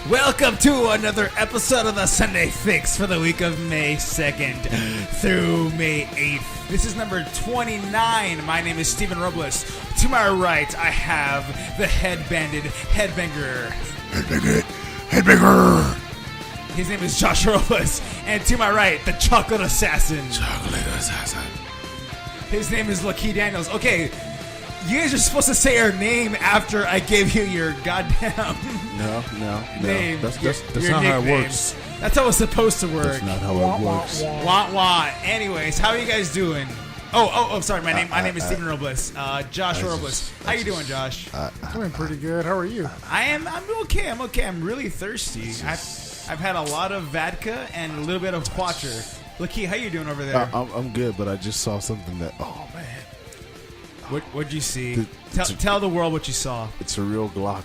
Welcome to another episode of the Sunday Fix for the week of May 2nd through May 8th. This is number 29. My name is Steven Robles. To my right, I have the headbanded headbanger. Headbanger. His name is Josh Robles. And to my right, the chocolate assassin. His name is Lakeith Daniels. Okay, you guys are supposed to say your name after I gave you your goddamn name. That's your not how it nickname. works. That's how it's supposed to work. That's not how it works. Wah wah. Anyways, how are you guys doing? Oh, sorry. My name is Steven Robles. Josh Robles. How you doing, Josh? Doing pretty good. How are you? I'm okay. I'm really thirsty. I've had a lot of vodka and a little bit of quattro. Lakeith, how you doing over there? I'm good, but I just saw something that, oh man, What'd you see? Tell the world what you saw. it's a real Glock,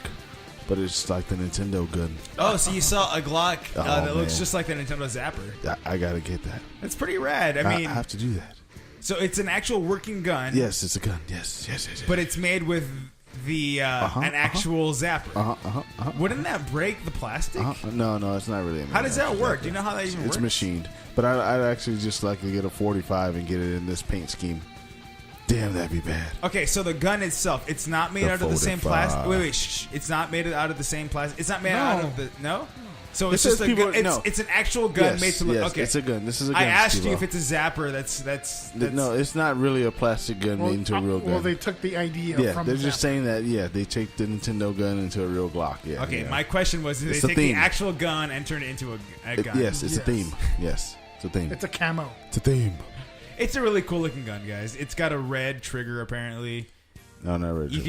but it's like the Nintendo gun. Oh, so you saw a Glock that looks man. just like the Nintendo Zapper. I gotta get that. That's pretty rad. I mean, I have to do that. so it's an actual working gun. Yes, it's a gun. Yes. But it's made with the an actual zapper. Wouldn't that break the plastic? No, it's not really. How does that work? Do you know how that even works? It's machined, but I'd actually just like to get a 45 and get it in this paint scheme. Damn, that'd be bad. Okay, so the gun itself, it's not made The out of the same 45. plastic. Wait, shh. It's not made out of the same plastic. It's not made out of the no. So it's It just says a gun. people- no. It's an actual gun made to look. Yes, Okay, it's a gun. This is a gun. I asked you Steve-O. if it's a zapper. That's No, it's not really a plastic gun made into a real gun. Well, they took the idea Yeah, from they're the just Zapper. saying that. Yeah, they take the Nintendo gun into a real Glock. Yeah. okay. yeah. My question was, did It's they a take the theme. actual gun and turn it into a gun? Yes, it's a Yes. theme. Yes, it's a theme. It's a camo. It's a theme. It's a really cool looking gun, guys. It's got a red trigger apparently. No, not really. You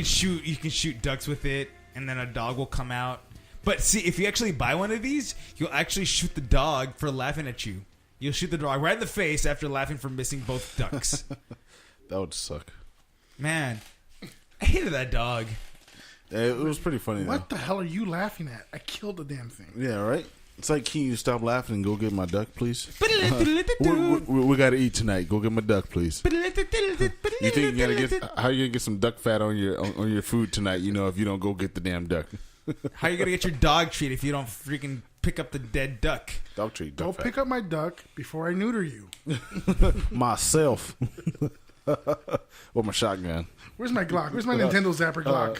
can shoot ducks with it, and then a dog will come out. But see, if you actually buy one of these, you'll actually shoot the dog for laughing at you. You'll shoot the dog right in the face after laughing for missing both ducks. That would suck. Man, I hated that dog. It was pretty funny. What the hell are you laughing at? I killed the damn thing. Though. Yeah, right. It's like, can you stop laughing and go get my duck, please? we gotta eat tonight. Go get my duck, please. You think you gotta get? How you gonna get some duck fat on your food tonight? You know, if you don't go get the damn duck. How you gonna get your dog treat if you don't freaking pick up the dead duck? Dog treat. Go Duck fat. pick up my duck before I neuter you. Myself. With my shotgun. Where's my Glock? Where's my Nintendo Zapper Glock?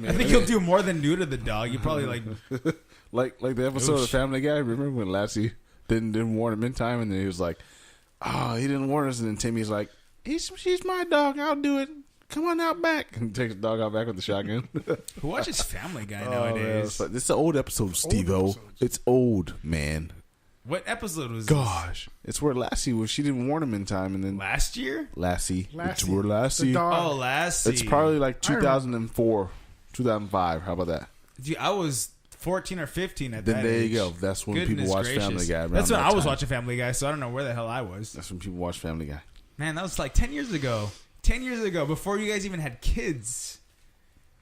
I think you'll do more than neuter the dog. You probably like the episode of Family Guy. Remember when Lassie didn't warn him in time, and then he was like, "Oh, he didn't warn us." And then Timmy's like, "She's my dog. I'll do it. Come on out back." And takes the dog out back with the shotgun. who watches Family Guy Man, nowadays? this is an old episode, Steve-O. episodes. It's old, man. What episode was Gosh, it's where Lassie was. She didn't warn him in time, and then this? Last year? Lassie. Lassie, It's where Lassie. the dog. Oh, last. It's probably like I remember. 2004, 2005. How about that? Dude, I was 14 or 15 at Then that there age. you go. That's when Goodness people watch gracious. Family Guy. around That's when that I was time. watching Family Guy, so I don't know where the hell I was. That's when people watch Family Guy. Man, that was like 10 years ago. 10 years ago, before you guys even had kids.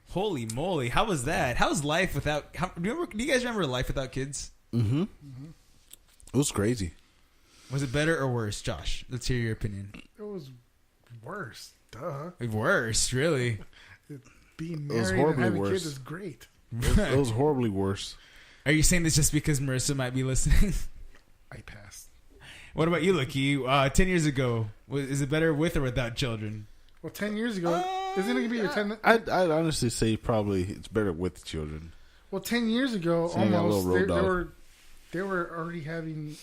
Holy moly. How was that? How's life without... do you guys remember life without kids? Mm-hmm. It was crazy. Was it better or worse, Josh? Let's hear your opinion. It was worse. Duh. Worse, really. Being was married and horribly having worse. kids is great. It was horribly worse. Are you saying this just because Marissa might be listening? I passed. What about you, Lucky? 10 years ago, is it better with or without children? Well, 10 years ago, isn't it going to be your 10? I'd honestly say probably it's better with children. Well, 10 years ago, So you got a almost, little road they were already having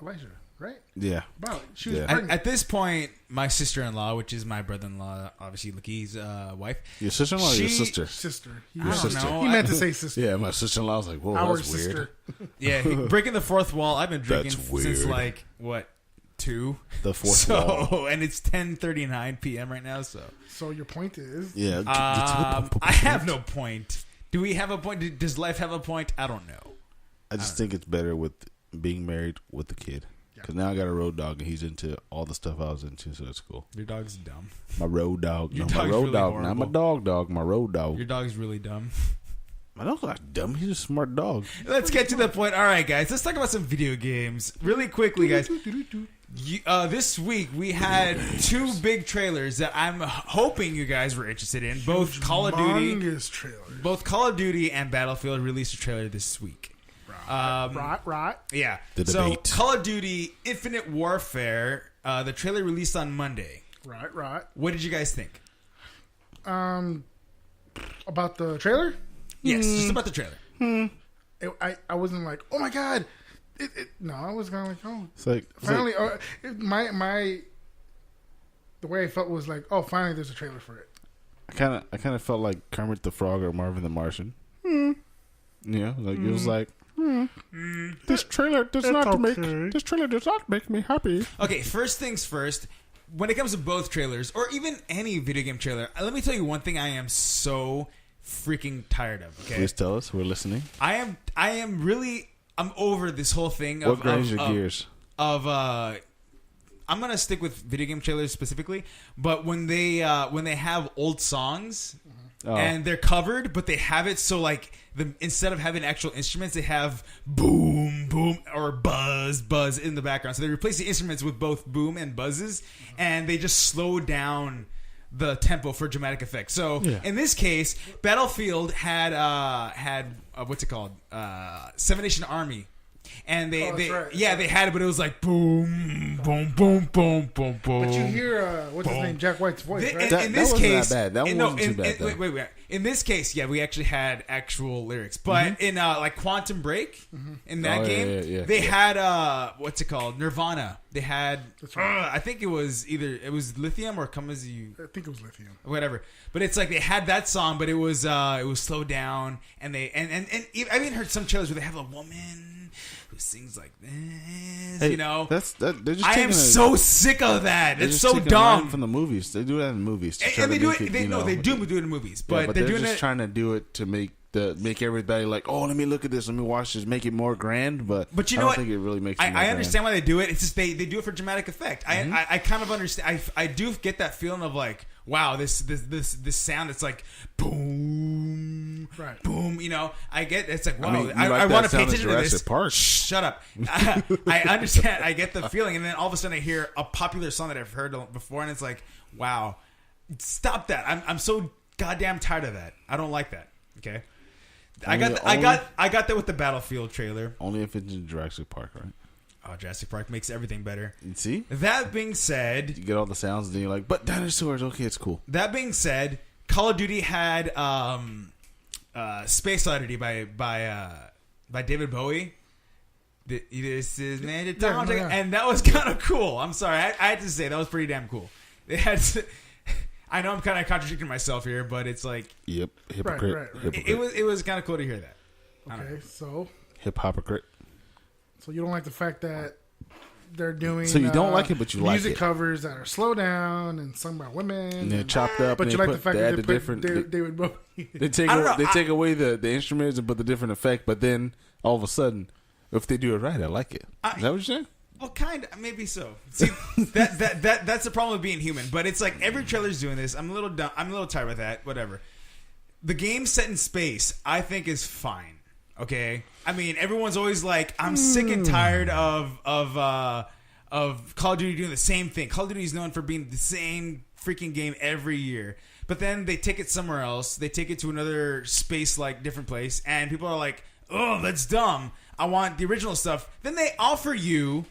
Elijah, right? Yeah. Wow, she was Yeah. pregnant. At this point, my sister-in-law, which is my brother-in-law, obviously Lucky's wife. Your sister-in-law or your She- sister? Sister. He, I don't sister. know. he meant to say sister. Yeah, my sister-in-law was like, whoa, Our that's sister. weird. Yeah, breaking the fourth wall. I've been drinking That's since weird. like what 2. The fourth So wall. and it's 10:39 p.m. right now. So So your point is, Yeah. I have no point. Do we have a point? Does life have a point? I don't know. I just think it's better with being married with the kid. Because now I got a road dog and he's into all the stuff I was into, so it's cool. Your dog's dumb. My road dog. Your No, my dog's road really dog. horrible. Not my dog. My road dog. Your dog's really dumb. My dog's not dumb. He's a smart dog. Let's get to the point. All right, guys. Let's talk about some video games really quickly, guys. This week we had two big trailers that I'm hoping you guys were interested in. Both Call of Duty, trailers. both Call of Duty and Battlefield released a trailer this week. Right. Yeah. The so debate. Call of Duty Infinite Warfare, the trailer released on Monday. Right. What did you guys think? About the trailer? Yes, just about the trailer. I wasn't like, oh my god. No, I was kind of like, oh. It's like Finally, the way I felt was like, oh, finally there's a trailer for it. I kind of felt like Kermit the Frog or Marvin the Martian. It was like, this trailer does not make me happy. Okay, first things first. When it comes to both trailers, or even any video game trailer, let me tell you one thing I am so freaking tired of. Okay, Please tell us. We're listening. I'm over this whole thing What grinds your gears? I'm gonna stick with video game trailers specifically, but when they have old songs and they're covered, but they have it so like instead of having actual instruments, they have boom boom or buzz in the background. So they replace the instruments with both boom and buzzes, and they just slow down the tempo for dramatic effect. So in this case, Battlefield had what's it called? Seven Nation Army. And they had it, but it was like boom, boom, boom, boom, boom, boom. But you hear what's his name, Jack White's voice, right? In this case, that bad. That wasn't too bad. Wait. In this case, we actually had actual lyrics. But in like Quantum Break, in that game, they had what's it called? Nirvana. They had I think it was Lithium or Come As You. I think it was Lithium. Whatever. But it's like they had that song, but it was slowed down, and they and I even heard some trailers where they have a woman who sings like this, Hey, you know. They're just I am so sick of that. They're It's just so taking a line dumb. from the movies. They do that in movies. And they do it. They do it in movies, but they're doing just it. trying to do it to make everybody like, oh, let me look at this, let me watch this, make it more grand. But you know I don't what? think it really makes. It more I understand grand. why they do it. It's just they do it for dramatic effect. I kind of understand. I do get that feeling of like, wow, this sound. It's like boom, right, boom. You know, I get. It's like wow. I mean, I want to pay sound in attention to this. Jurassic Park. Shut up. I understand. I get the feeling, and then all of a sudden I hear a popular song that I've heard before, and it's like, wow, stop that. I'm so goddamn tired of that. I don't like that. Okay. I got that with the Battlefield trailer. Only if it's in Jurassic Park, right? Oh, Jurassic Park makes everything better. You see? That being said, You get all the sounds, and then you're like, but dinosaurs, okay, it's cool. that being said, Call of Duty had Space Oddity by David Bowie. This is magic, and that was kind of cool. I'm sorry, I had to say that was pretty damn cool. They had. I know I'm kind of contradicting myself here, but it's like Yep, hypocrite. Right. Hypocrite. it was kind of cool to hear that. Okay, so Hypocrite. you don't like the fact that they're doing So you don't like it, but you like music it. covers that are slow down and sung by women, And they're chopped up. but and you they like the put- fact they that add they the put different. David Bowie. They take I don't know. they take away the instruments and put the different effect, but then all of a sudden, if they do it right, I like it. Is that what you're saying? Well, kind of, maybe so. See, that's the problem with being human. But it's like every trailer's doing this. I'm a little dumb. I'm a little tired with that. Whatever. The game set in space, I think, is fine. Okay. I mean, everyone's always like, I'm sick and tired of Call of Duty doing the same thing. Call of Duty is known for being the same freaking game every year. But then they take it somewhere else. They take it to another space-like different place, and people are like, "Oh, that's dumb. I want the original stuff." Then they offer you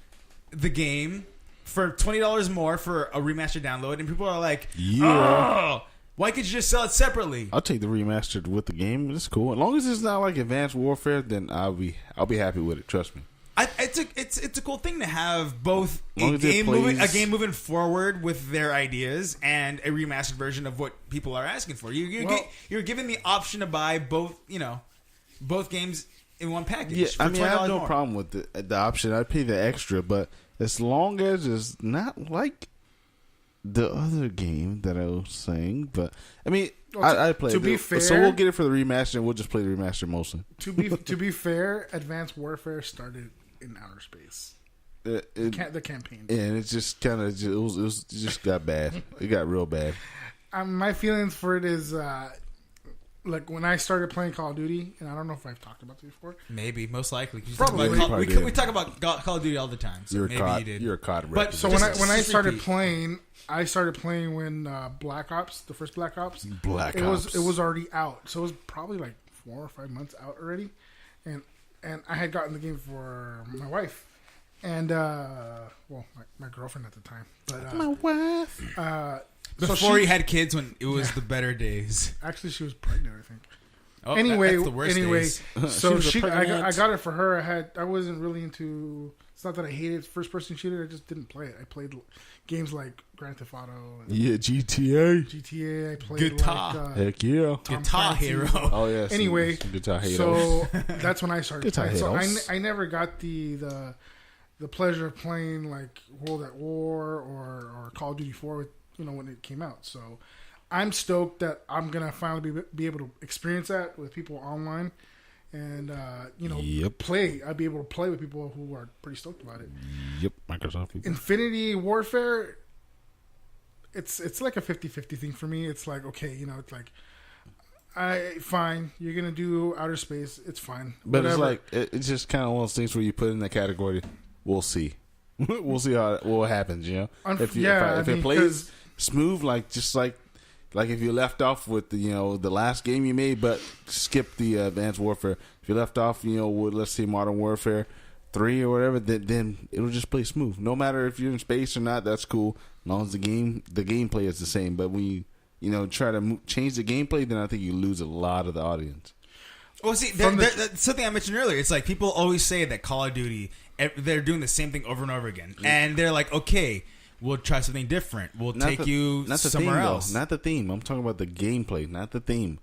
the game for $20 more for a remastered download, and people are like, "Oh, why could you just sell it separately?" I'll take the remastered with the game. It's cool. As long as it's not like Advanced Warfare, then I'll be happy with it. Trust me. It's a cool thing to have both Long a as it game moving forward with their ideas and a remastered version of what people are asking for. You're given the option to buy both games in one package. Yeah, for I mean, I have no more. problem with the option. I'd pay the extra, but as long as it's not like the other game that I was saying. But I mean, I play to it. be fair, so we'll get it for the remaster, and we'll just play the remaster mostly. To be fair, Advanced Warfare started in outer space. The campaign. Yeah, and it just kind of it just got bad. It got real bad. My feelings for it is like when I started playing Call of Duty, and I don't know if I've talked about this before. Maybe, most likely. Probably. We talk about Call of Duty all the time. So You're maybe caught. you did. You're caught. But So Just- when I just started repeat. playing, I started playing when Black Ops, the first Black Ops, Black it Ops. was already out. So it was probably like 4 or 5 months out already, and I had gotten the game for my wife, and my girlfriend at the time. But my wife. Before you had kids, when it was the better days. actually she was pregnant, I think. Oh, Anyway, that's the worst days. so She was a I got it for her. I wasn't really into. It's not that I hated first person shooter. I just didn't play it. I played games like Grand Theft Auto, and Yeah, GTA. GTA. I played Guitar. like Heck yeah. Tom Guitar Clancy. Hero. Oh yeah. Anyway, Guitar Hero. So that's when I started Guitar playing. So Heroes. I never got the pleasure of playing like World at War or Call of Duty 4 with, when it came out. So I'm stoked that I'm gonna finally be able to experience that with people online, and Yep. play. I'll be able to play with people who are pretty stoked about it. Yep. Microsoft. People. Infinity Warfare, it's like a 50-50 thing for me. It's like, okay, it's like, fine, you're gonna do outer space, it's fine. But Whatever. it's like it's just kind of one of those things where you put in the category. We'll see. We'll see what happens. If it plays smooth, like if you left off with the last game you made, but skip the Advanced Warfare. If you left off, with let's say Modern Warfare 3 or whatever, then it'll just play smooth. No matter if you're in space or not, that's cool. As long as the gameplay is the same. But when you try to change the gameplay, then I think you lose a lot of the audience. Well, see, that's something I mentioned earlier. It's like people always say that Call of Duty, they're doing the same thing over and over again. And they're like, okay, we'll try something different. We'll take you somewhere else. Not the theme. I'm talking about the gameplay, not the theme.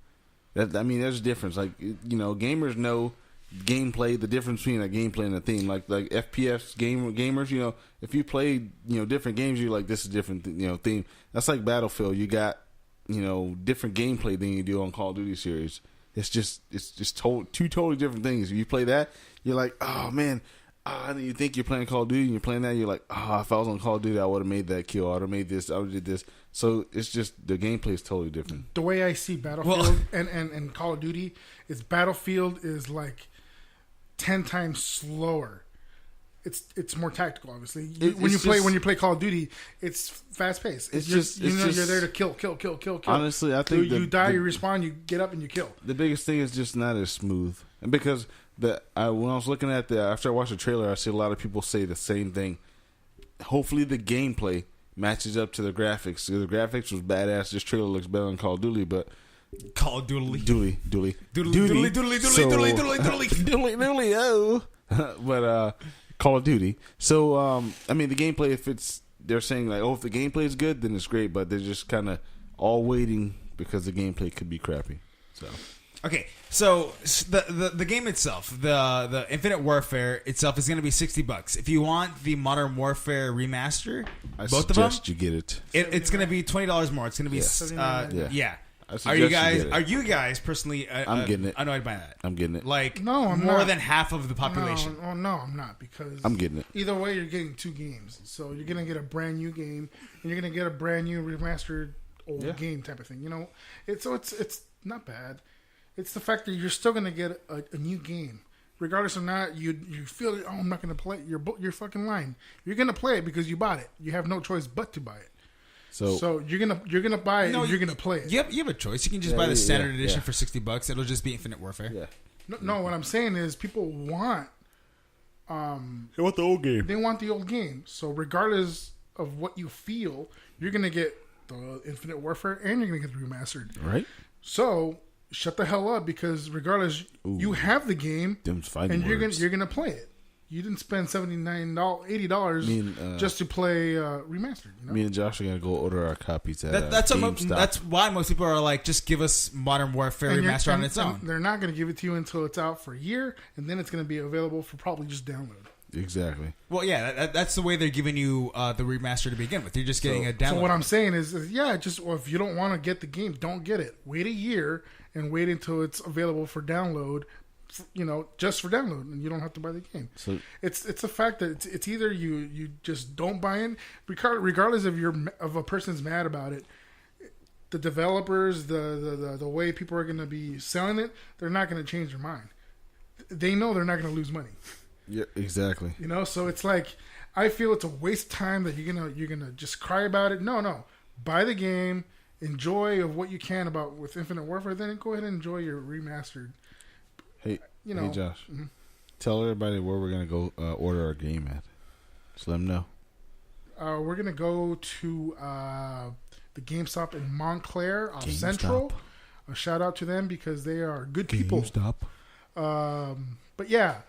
There's a difference. Like, gamers know gameplay, the difference between a gameplay and a theme. Like FPS gamers, if you play, different games, you're like, this is different, theme. That's like Battlefield. You got, different gameplay than you do on Call of Duty series. It's just two totally different things. If you play that, you're like, oh man. And you think you're playing Call of Duty and you're playing that, you're like, if I was on Call of Duty, I would have made that kill. I would have made this. I would have did this. So it's just the gameplay is totally different. The way I see Battlefield and Call of Duty is Battlefield is like 10 times slower. It's more tactical, obviously. When you play Call of Duty, it's fast paced. You're there to kill. Honestly, I think you die, you respawn, you get up, and you kill. The biggest thing is just not as smooth, and because when I was looking at after I watched the trailer, I see a lot of people say the same thing. Hopefully, the gameplay matches up to the graphics. The graphics was badass. This trailer looks better than Call of Duty, but Call of Duty. Doodly. Oh, but Call of Duty. So the gameplay, if they're saying like, if the gameplay is good, then it's great. But they're just kind of all waiting because the gameplay could be crappy. So. Okay, so the game itself, the Infinite Warfare itself, is going to be $60. If you want the Modern Warfare remaster, both of them, you get it. It's going to be $20 more. It's going to be $79. Are you guys personally? I'm getting it. annoyed by that? I'm getting it. Like No, I'm more not. than half of the population. No, I'm not, because I'm getting it. Either way, you're getting 2 games, so you're gonna get a brand new game and you're gonna get a brand new remastered old game type of thing. It's not bad. It's the fact that you're still gonna get a new game, regardless or not you feel. Oh, I'm not gonna play it. You're fucking lying. You're gonna play it because you bought it. You have no choice but to buy it. So you're gonna buy it. And you're gonna play it. You have a choice. You can just buy the standard edition for $60. It'll just be Infinite Warfare. Yeah. No, what I'm saying is people want. They want the old game. They want the old game. So regardless of what you feel, you're gonna get the Infinite Warfare and you're gonna get the remastered. Right. So shut the hell up, because regardless, you have the game, and you're gonna play it. You didn't spend $79, $80 just to play remastered. Me and Josh are gonna go order our copies at GameStop. That's why most people are like, just give us Modern Warfare remaster on its own. They're not going to give it to you until it's out for a year, and then it's going to be available for probably just download. Exactly. Well, yeah, that's the way they're giving you the remaster to begin with. You're just getting a download. So what I'm saying is if you don't want to get the game, don't get it. Wait a year and wait until it's available for download. Just for download, and you don't have to buy the game. So it's the fact that it's either you just don't buy in, regardless of a person's mad about it. the developers, the way people are going to be selling it, they're not going to change their mind. They know they're not going to lose money. Yeah, exactly. You know, so it's like I feel it's a waste of time that you're gonna just cry about it. No, buy the game, enjoy of what you can about with Infinite Warfare, then go ahead and enjoy your remastered. Hey, you know, hey Josh, tell everybody where we're gonna go order our game at. Just let them know. We're gonna go to the GameStop in Montclair off Central. A shout out to them because they are good people. GameStop. But yeah,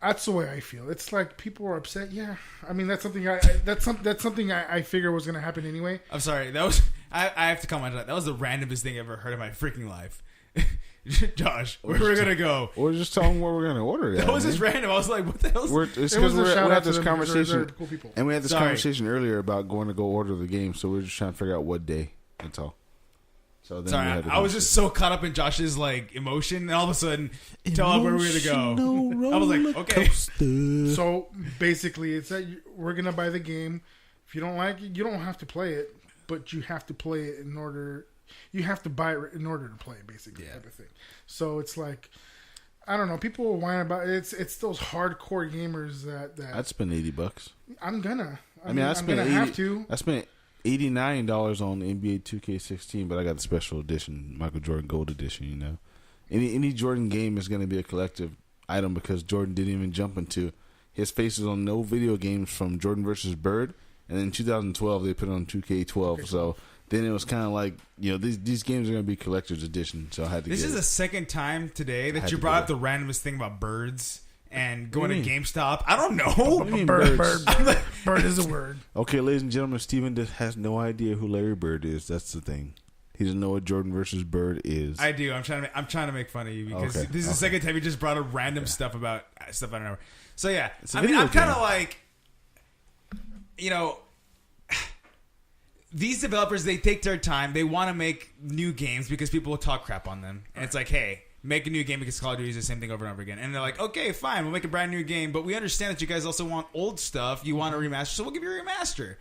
that's the way I feel. It's like people are upset. Yeah, I mean that's something that's something I figure was gonna happen anyway. I'm sorry. That was I have to comment on that. That was the randomest thing I've ever heard in my freaking life. Josh, where we're gonna go? Or just tell them where we're gonna order. That was just random. I was like, what the hell? It's because we had this conversation, cool people. and we had this conversation earlier about going to go order the game. So we're just trying to figure out what day. That's all. So then sorry, I was just so caught up in Josh's like emotion, and all of a sudden, tell him where we're gonna go. I was like, okay. So basically, it's that we're gonna buy the game. If you don't like it, you don't have to play it, but you have to play it in order. You have to buy it in order to play, basically, type of thing. So it's like, I don't know. People whine about it. It's those hardcore gamers that I'd spend $80. I'm gonna. I mean, I'm gonna have to. I spent $89 on NBA 2K16, but I got the special edition, Michael Jordan Gold Edition. You know, any Jordan game is going to be a collective item because Jordan didn't even jump into his face is on no video games from Jordan versus Bird, and then in 2012 they put it on 2K12. So then it was kind of like, you know, these games are going to be collector's edition. So I had to. This is the second time today that you brought up the randomest thing about birds. And going to GameStop. I don't know. Bird is a word. Okay, ladies and gentlemen, Steven has no idea who Larry Bird is. That's the thing. He doesn't know what Jordan versus Bird is. I do. I'm trying to make fun of you because this is the second time you just brought up random stuff about stuff I don't know. So yeah, I mean, I'm kind of like, you know, these developers, they take their time. They want to make new games because people will talk crap on them, and it's like, hey, make a new game because Call of Duty is the same thing over and over again. And they're like, okay, fine, we'll make a brand new game, but we understand that you guys also want old stuff. You want a remaster, so we'll give you a remaster.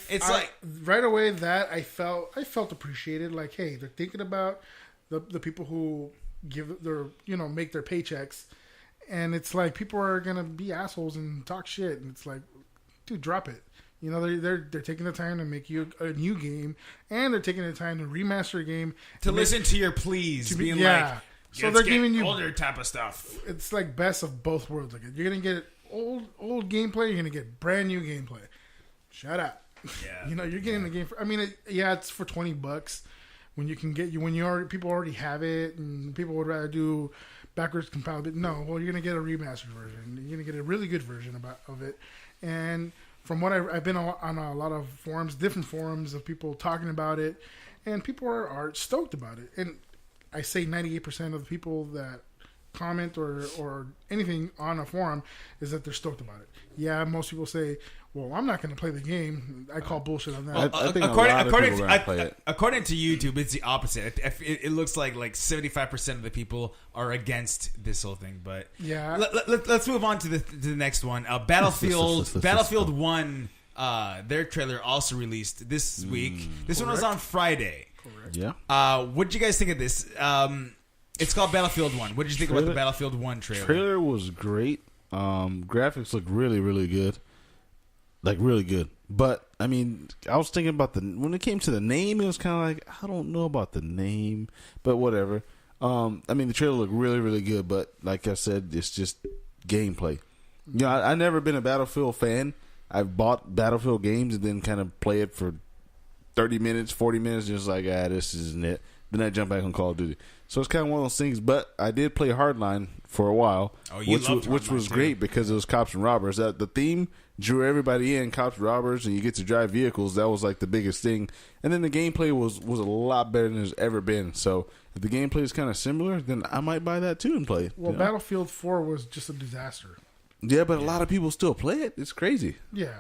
It's like right away that I felt appreciated. Like, hey, they're thinking about the people who give their, you know, make their paychecks, and it's like people are gonna be assholes and talk shit, and it's like, dude, drop it. You know, they're taking the time to make you a new game, and they're taking the time to remaster a game to listen to your pleas, being like. So they're giving you older type of stuff. It's like best of both worlds. Like you're gonna get old gameplay. You're gonna get brand new gameplay. Shut up. Yeah. You know you're getting the game for. I mean, it's for $20 when you can get people already have it, and people would rather do backwards compatibility. No, well you're gonna get a remastered version. You're gonna get a really good version of it. And from what I've been on a lot of forums, different forums of people talking about it, and people are stoked about it. And I say 98% of the people that comment or anything on a forum is that they're stoked about it. Yeah, most people say, well, I'm not going to play the game. I call bullshit on that. I think according to YouTube, it's the opposite. It looks like 75% of the people are against this whole thing. But yeah, let's move on to the next one. Battlefield 1, their trailer also released this week. This one was on Friday. Correct. Yeah. What did you guys think of this? It's called Battlefield 1. What did you think about the Battlefield 1 trailer? Trailer was great. Graphics look really, really good. Like, really good. But, I mean, I was thinking about when it came to the name, it was kind of like, I don't know about the name, but whatever. I mean, the trailer looked really, really good, but like I said, it's just gameplay. You know, I've never been a Battlefield fan. I've bought Battlefield games and then kind of play it for 30 minutes, 40 minutes, just like, this isn't it. Then I jump back on Call of Duty. So it's kind of one of those things. But I did play Hardline for a while, which was great because it was cops and robbers. The theme drew everybody in, cops and robbers, and you get to drive vehicles. That was like the biggest thing. And then the gameplay was a lot better than it's ever been. So if the gameplay is kind of similar, then I might buy that too and play it. Well, Battlefield 4 was just a disaster. Yeah, but a lot of people still play it. It's crazy. Yeah.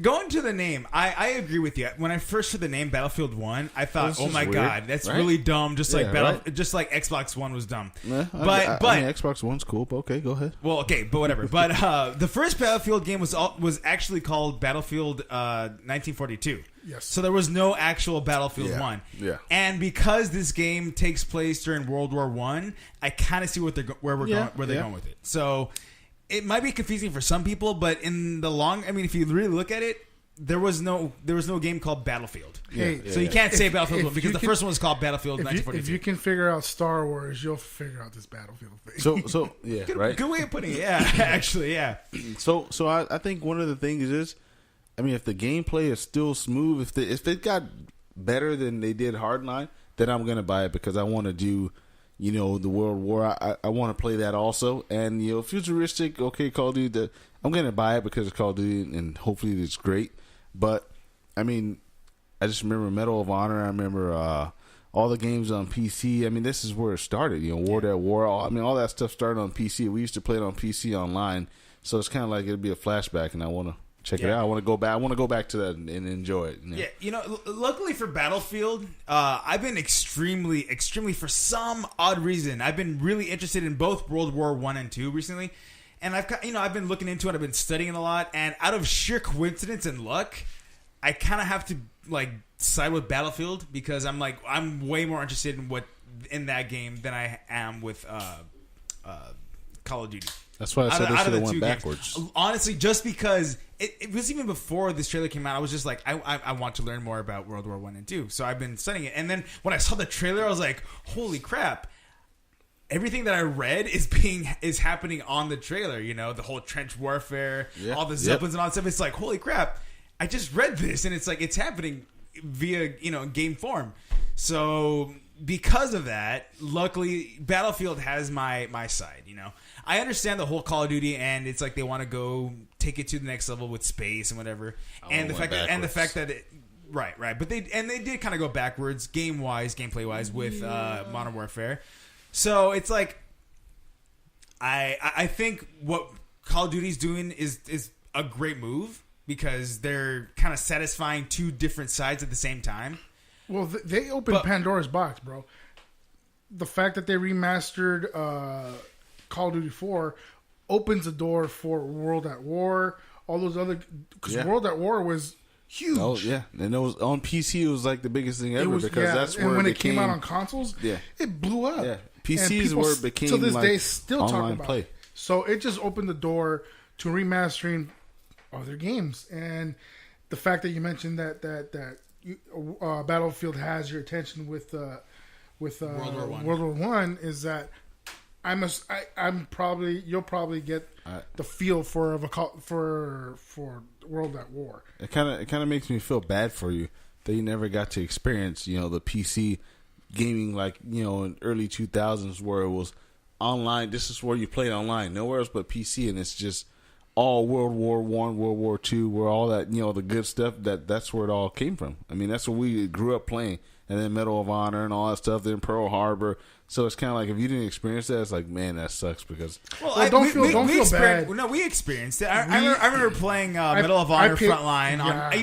Going to the name, I agree with you. When I first heard the name Battlefield 1, I thought, This oh is my weird, god, that's right? really dumb. Just like right? just like Xbox One was dumb. Yeah, But I mean, Xbox One's cool, but okay, go ahead. well, okay, but whatever. But the first Battlefield game was actually called Battlefield 1942. Yes. So there was no actual Battlefield Yeah, 1. yeah. And because this game takes place during World War One, I kind of see where they're going with it. So it might be confusing for some people, but in the if you really look at it, there was no game called Battlefield. Hey, So you can't say if Battlefield 1 because you the can- first one was called Battlefield If 1942. you can figure out Star Wars, you'll figure out this Battlefield thing. So yeah, right. Good way of putting it. Yeah, actually, yeah. So I think one of the things is, I mean, if the gameplay is still smooth, if it got better than they did Hardline, then I'm gonna buy it because I want to do, the World War. I want to play that also, and futuristic. Okay, Call of Duty. I'm gonna buy it because it's Call of Duty, and hopefully it's great. But I mean, I just remember Medal of Honor. I remember all the games on PC. I mean, this is where it started. War at War. All that stuff started on PC. We used to play it on PC online, so it's kind of like it'd be a flashback, and I want to check it out. I want to go back. I want to go back to that and enjoy it. Yeah, luckily for Battlefield, I've been extremely, for some odd reason, I've been really interested in both World War I and II recently, and I've been looking into it. I've been studying a lot, and out of sheer coincidence and luck, I kind of have to side with Battlefield because I'm way more interested in that game than I am with Call of Duty. That's why I said they should have went backwards. Honestly, just because it was even before this trailer came out, I was just like, I want to learn more about World War I and II. So I've been studying it. And then when I saw the trailer, I was like, holy crap. Everything that I read is happening on the trailer. The whole trench warfare, all the Zeppelins and all that stuff. It's like, holy crap. I just read this and it's like, it's happening via, game form. So because of that, luckily Battlefield has my side, I understand the whole Call of Duty and it's like they want to go take it to the next level with space and whatever. And the fact that it, right. But they did kind of go backwards gameplay wise with Modern Warfare. So it's like I think what Call of Duty's doing is a great move because they're kind of satisfying two different sides at the same time. Well, they opened Pandora's box, bro. The fact that they remastered Call of Duty 4 opens the door for World at War, all those other... Because World at War was huge. Oh, yeah. And it was on PC, it was like the biggest thing ever because that's where when it came out on consoles, it blew up. Yeah. PCs where it became to this day still online talk about play. it. So it just opened the door to remastering other games. And the fact that you mentioned that Battlefield has your attention with World War One is that you'll probably get the feel for World at War. It kind of makes me feel bad for you that you never got to experience the PC gaming in early 2000s where it was online. This is where you played online, nowhere else but PC, and it's just all World War I, World War II, where all that the good stuff that's where it all came from. I mean, that's what we grew up playing, and then Medal of Honor and all that stuff. Then Pearl Harbor. So it's kind of like if you didn't experience that, it's like, man, that sucks because. Don't feel bad. No, we experienced it. I remember playing Medal of Honor Frontline on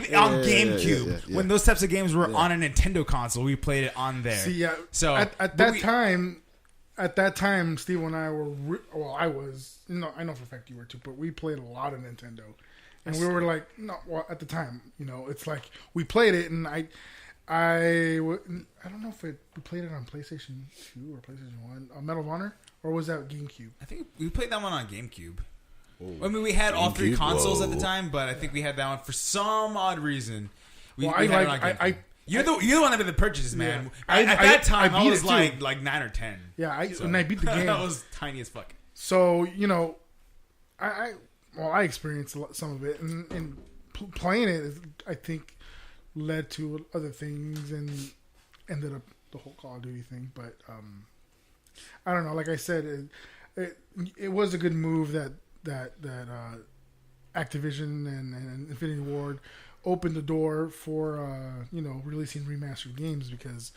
GameCube when those types of games were on a Nintendo console. We played it on there. See, so at that time, Steve and I were. I was. I know for a fact you were too, but we played a lot of Nintendo, and we were like, at the time, it's like we played it, and I don't know if we played it on PlayStation 2 or PlayStation 1, Medal of Honor, or was that GameCube? I think we played that one on GameCube. I mean, we had all three consoles at the time, but I think we had that one for some odd reason. You're the one that made the purchases, man. At that time, I was like 9 or 10. Yeah, and I beat the game. That was tiny as fuck. So I experienced some of it, and playing it, I think, led to other things and ended up the whole Call of Duty thing. But I don't know. Like I said, it was a good move that Activision and Infinity Ward opened the door for releasing remastered games because,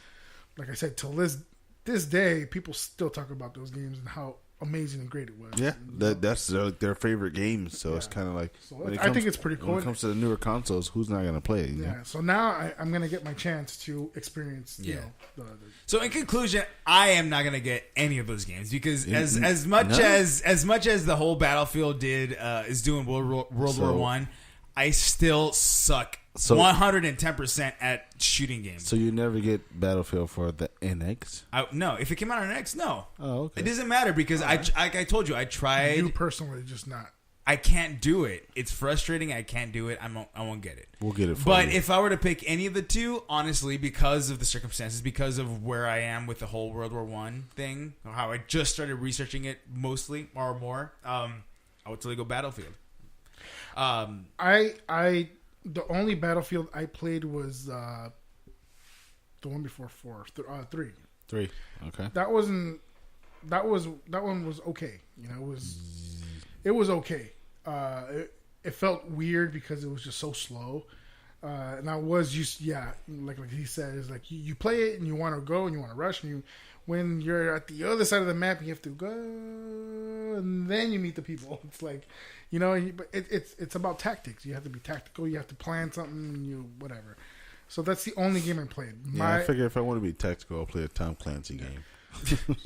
like I said, till this day, people still talk about those games and how amazing and great it was. Yeah, that's their favorite game. So it's kind of like I think it's pretty cool. When it comes to the newer consoles, who's not going to play it? You know? So now I'm going to get my chance to experience. You know, So in conclusion, I am not going to get any of those games because as much as the whole Battlefield is doing World War One, I still suck 110% at shooting games. So you never get Battlefield for the NX? No, if it came out on NX, no. Oh, okay. It doesn't matter because I told you, I tried. You personally, just not. I can't do it. It's frustrating. I can't do it. I won't get it. We'll get it for But you. if I were to pick any of the two, honestly, because of the circumstances, because of where I am with the whole World War One thing, or how I just started researching it mostly or more, I would totally go Battlefield. The only Battlefield I played was the one before 3. 3. Okay. That one was okay. You know, it was okay. It felt weird because it was just so slow. And I was used, like he said, is like you play it and you want to go and you want to rush, and when you're at the other side of the map, you have to go, and then you meet the people. It's like, you know, but it's about tactics. You have to be tactical. You have to plan something. Whatever. So that's the only game I played. I figure if I want to be tactical, I'll play a Tom Clancy game.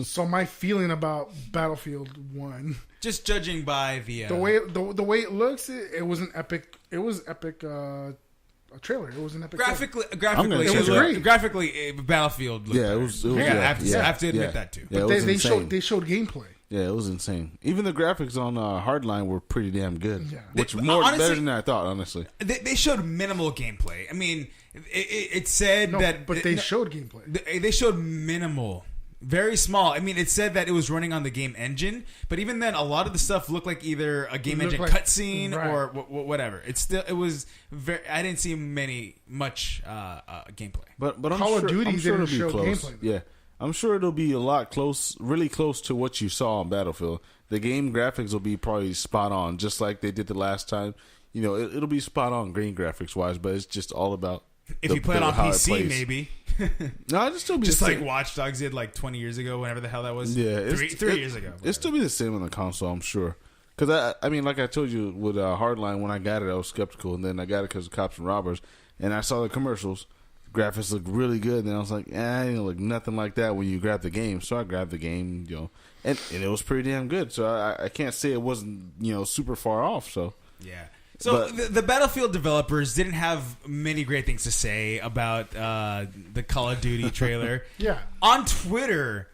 So my feeling about Battlefield 1, just judging by the way it looks, it was an epic. It was epic. A trailer. It was an epic. Graphically, it was great. Graphically, Battlefield looked it was. I have to admit that too. But they showed gameplay. Yeah, it was insane. Even the graphics on Hardline were pretty damn good. Yeah. Which honestly, better than I thought, honestly. They showed minimal gameplay. I mean, it said that... But they showed gameplay. They showed minimal. Very small. I mean, it said that it was running on the game engine, but even then, a lot of the stuff looked like either a game engine cutscene or whatever. It was very... I didn't see much gameplay. But Call of Duty didn't show close. Gameplay. Yeah. I'm sure it'll be a lot really close to what you saw on Battlefield. The game graphics will be probably spot on, just like they did the last time. You know, it'll be spot on green graphics wise, but it's just all about if you play it on PC, maybe. No, it'll still be just the like same. Watch Dogs did like 20 years ago, whenever the hell that was. Yeah, three years ago. It'll still be the same on the console, I'm sure. Because I mean, like I told you with Hardline, when I got it, I was skeptical, and then I got it because of Cops and Robbers, and I saw the commercials. Graphics looked really good, and I was like, it didn't look nothing like that when you grab the game. So I grabbed the game, you know, and it was pretty damn good. So I can't say it wasn't, you know, super far off. So yeah. So the Battlefield developers didn't have many great things to say about the Call of Duty trailer. Yeah. On Twitter,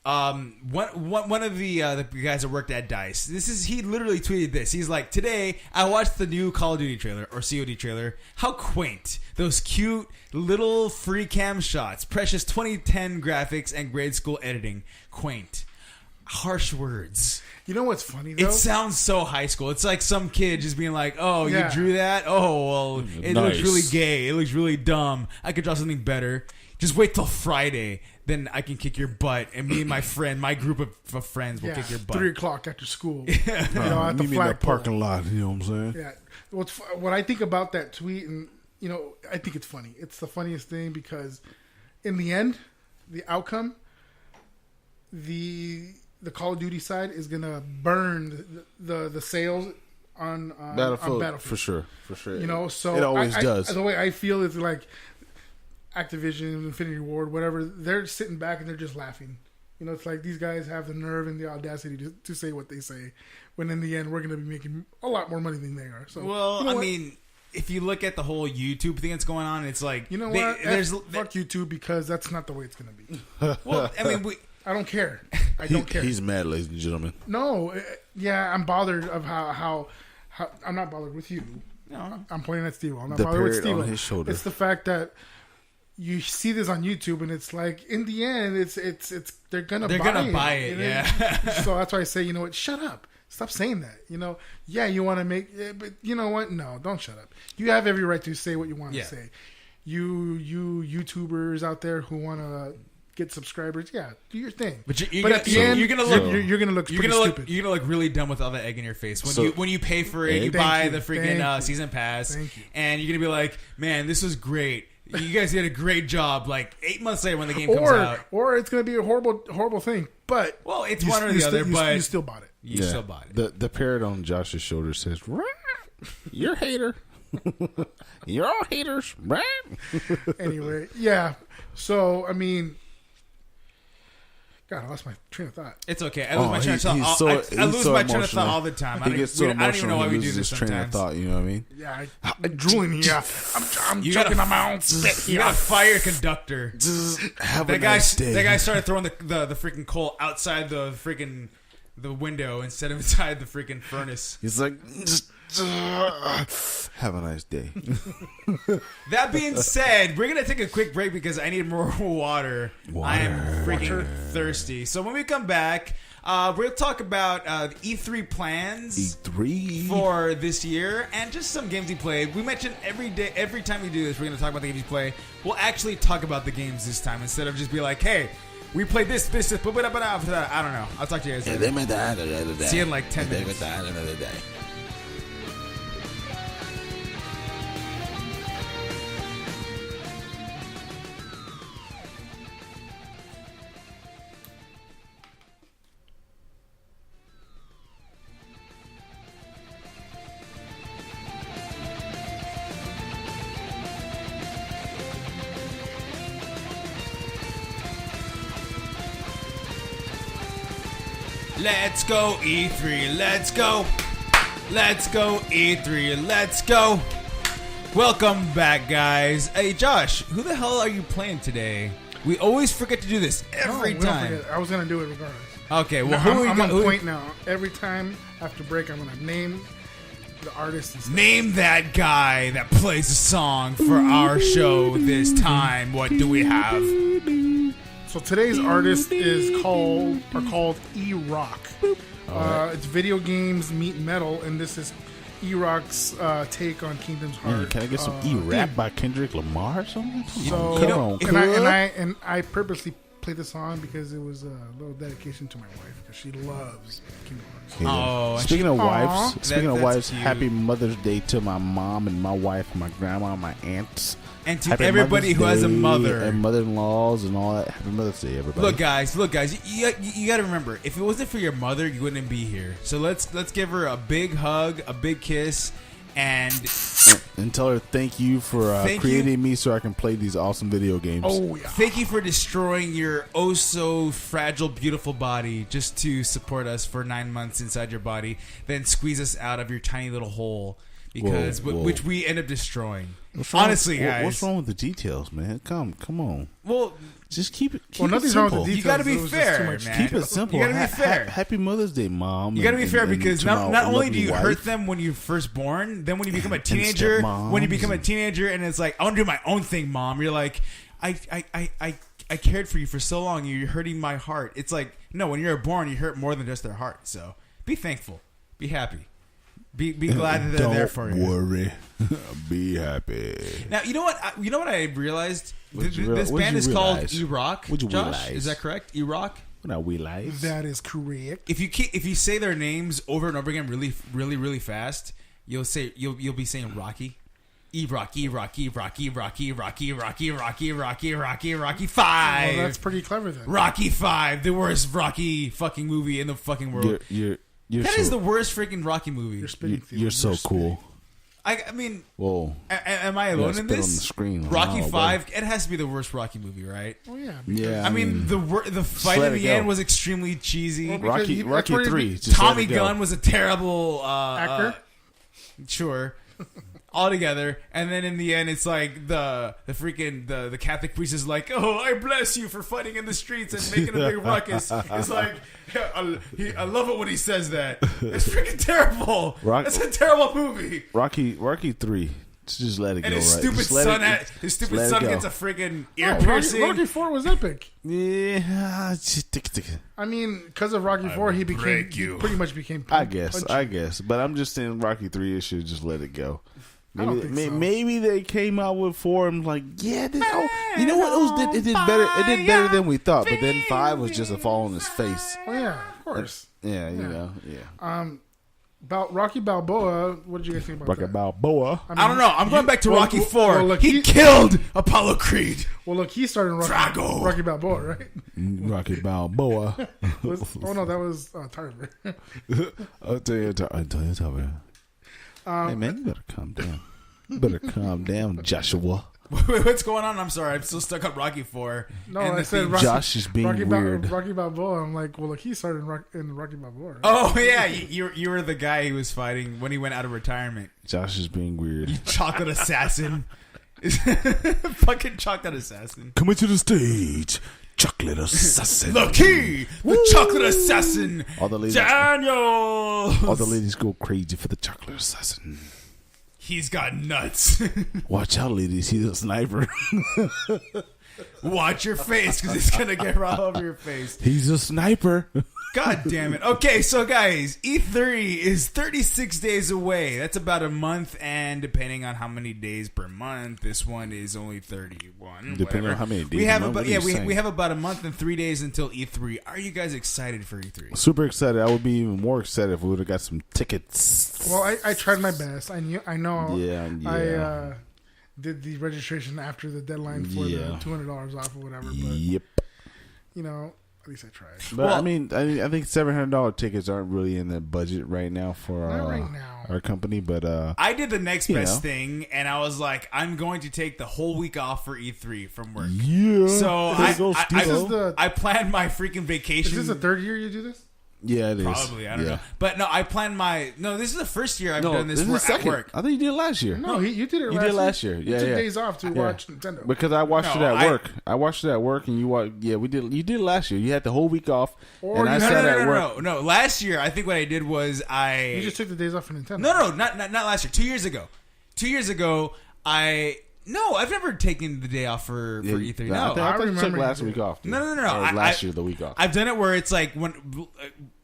one of the guys that worked at DICE, he literally tweeted this. He's like, "Today I watched the new Call of Duty trailer or COD trailer. How quaint! Those cute little free cam shots, precious 2010 graphics, and grade school editing. Quaint." Harsh words. You know what's funny though? It sounds so high school. It's like some kid just being like, "Oh, you drew that? Oh, well, it looks really gay. It looks really dumb. I could draw something better. Just wait till Friday, then I can kick your butt, and me and my group of friends will kick your butt." 3:00 after school. You know, at the meet me in the parking lot. You know what I'm saying? Yeah. What I think about that tweet, and you know, I think it's funny. It's the funniest thing because, in the end, the outcome, the Call of Duty side is gonna burn the sales on Battlefield for sure. You know, so it always does. The way I feel is like Activision, Infinity Ward, whatever. They're sitting back and they're just laughing. You know, it's like these guys have the nerve and the audacity to say what they say, when in the end we're gonna be making a lot more money than they are. So, well, you know, I mean, if you look at the whole YouTube thing that's going on, it's like, you know what? Fuck YouTube, because that's not the way it's gonna be. Well, I mean, I don't care. I don't care. He's mad, ladies and gentlemen. No, yeah, I'm bothered of how I'm not bothered with you. No, I'm pointing at Steve. I'm not bothered with Steve. On his shoulder. It's the fact that you see this on YouTube, and it's like, in the end, it's they're gonna buy it. Yeah. So that's why I say, you know what? Shut up. Stop saying that. You know, yeah, you want to make, but you know what? No, don't shut up. You have every right to say what you want to say. You YouTubers out there who want to get subscribers, do your thing. But at the end, you're gonna look stupid. You're gonna look really dumb with all the egg in your face when you pay for it. You buy the freaking season pass, and you're gonna be like, "Man, this was great. You guys did a great job. Like 8 months later, when the game comes out, or it's going to be a horrible thing. But well, it's one or the other. But you still bought it. You still bought it. The parrot on Josh's shoulder says, "Rah, you're a hater. You're all haters, right?" Anyway, yeah. So I mean, God, I lost my train of thought. It's okay. I lose my train of thought. I lose my train of thought all the time. He gets so emotional. I don't even know why we do this train sometimes. of thought. You know what I mean? Yeah, I'm drooling here. I'm choking on my own spit here. You got a fire conductor. Have a nice day. That guy started throwing the freaking coal outside the freaking the window instead of inside the freaking furnace. He's like, have a nice day. That being said, we're gonna take a quick break because I need more water. I am freaking thirsty. So when we come back, we'll talk about the E3 plans for this year and just some games we played. We mentioned every time we do this, we're gonna talk about the games we play. We'll actually talk about the games this time instead of just be like, hey, we played this, I don't know. I'll talk to you guys later. See you in like 10 minutes. Let's go E3, let's go. Let's go E3, let's go. Welcome back, guys. Hey, Josh, who the hell are you playing today? We always forget to do this every time. I was going to do it regardless. Okay, well, I'm on point now. Every time after break, I'm going to name the artist. And stuff. Name that guy that plays a song for our show this time. What do we have? So today's artist is called E-Rock. It's video games meet metal, and this is E-Rock's take on Kingdom's Heart. Can I get some E-Rap by Kendrick Lamar or something? So, Come on, and I purposely played this song because it was a little dedication to my wife because she loves Kingdom Hearts. Oh, speaking of wives, cute. happy Mother's Day to my mom and my wife, and my grandma, and my aunts. And to Happy everybody who has a mother and mother-in-laws and all that. Happy Mother's Day, everybody. Look, guys, you got to remember, if it wasn't for your mother, you wouldn't be here. So let's give her a big hug, a big kiss, and tell her thank you for creating me so I can play these awesome video games. Oh, yeah. Thank you for destroying your oh so fragile, beautiful body just to support us for 9 months inside your body, then squeeze us out of your tiny little hole. Because which we end up destroying. Honestly, guys, what's wrong with the details, man? Come on. Well, just keep it. Nothing's wrong with the details. You got to be fair, man. Keep it simple. You got to be fair. Happy Mother's Day, Mom. You got to be fair because not only do you hurt them when you're first born, then when you become a teenager, and it's like I want to do my own thing, Mom. You're like, I cared for you for so long. You're hurting my heart. It's like no, when you're born, you hurt more than just their heart. So be thankful, be happy. Be glad that they're there for you. Don't worry. Be happy. Now, you know what I realized? This What'd band you is realize? called E-Rock. What'd you Josh, realize? is that correct? E-Rock? Now we live. That is correct. If you say their names over and over again really fast, you'll be saying Rocky. E-Rock, E-Rock, E-Rock, E-Rock, E-Rock, E-Rock, E-Rock, E-Rock, E-Rock, E-Rock, E-5. Well, that's pretty clever then. Rocky 5, the worst Rocky fucking movie in the fucking world. That is the worst freaking Rocky movie. You're so cool. I mean, whoa. Am I alone in this? On the screen. Rocky 5, it has to be the worst Rocky movie, right? Oh yeah. Yeah. I mean, the fight in the end was extremely cheesy. Well, Rocky 3. Tommy Gunn was a terrible actor. Sure. Altogether, and then in the end, it's like the freaking the Catholic priest is like, "Oh, I bless you for fighting in the streets and making a big ruckus." It's like, I love it when he says that. It's freaking terrible. It's a terrible movie. Rocky 3. Just let it and go. His stupid son gets a freaking ear Oh, piercing. Rocky 4 was epic. Yeah. I mean, because of Rocky 4, he pretty much became. I guess. But I'm just saying, Rocky 3, it should just let it go. Maybe they came out with 4 and like, yeah, you know what? It did better. It did better than we thought. But then 5 was just a fall on his face. Oh yeah, of course. Yeah, you know, yeah. About Rocky Balboa, what did you guys think about Rocky that? Balboa. mean, I don't know. I'm going back to well, Rocky well, 4. well, look, he killed Apollo Creed. Well, look, he started Drago. Rocky Balboa, right? Rocky Balboa. Oh no, that was Tarver. I'll tell you, Tarver. Hey man, you better calm down. You better calm down, Joshua. Wait, what's going on? I'm sorry. I'm still stuck on Rocky 4. No, and I the said theme- Rocky, Josh is being weird. Rocky Balboa. I'm like, well, look, he started in Rocky Balboa. Right? Oh, yeah. You were the guy he was fighting when he went out of retirement. Josh is being weird. Chocolate assassin. Fucking chocolate assassin. Coming to the stage, Chocolate Assassin. Lucky, the chocolate assassin. All the ladies, Daniel. all the ladies go crazy for the Chocolate Assassin. He's got nuts. Watch out, ladies. He's a sniper. Watch your face because it's going to get right over your face. He's a sniper. God damn it. Okay, so guys, E3 is 36 days away. That's about a month, and depending on how many days per month, this one is only 31. Depending whatever. on how many days we have per month, about what are you we saying? have about a month and 3 days until E3. Are you guys excited for E E3? Super excited. I would be even more excited if we would have got some tickets. Well, I tried my best. I know. Yeah. I did the registration after the deadline for the Yeah. $200 off or whatever. But Yep. you know, at least I tried. But Well- I mean, I think $700 tickets aren't really in the budget right now for Not right now. our company. But I did the next You best know. thing, and I was like, I'm going to take the whole week off for E3 from work. yeah. So There goes Steve-O. I planned my freaking vacation. Is this the third year you do this? Yeah, it is. Probably, I don't Yeah. know. But no, I planned my... No, this is the first year I've No, done this this is the at second. work. I think you did it last year. No, you did it. You did last year. You Yeah, took yeah. days off to Yeah. watch Nintendo. Because I watched No, it at I- work. I watched it at work, and you watched. Yeah, we did. You did it last year. You had the whole week off, Or and I you sat had- at work. No. Last year, I think what I did was You just took the days off for Nintendo. No, not last year. 2 years ago. 2 years ago, I've never taken the day off for E3. No, I thought you took remember last you week did. off. dude. No. Or last year, the week off. I've done it where it's like when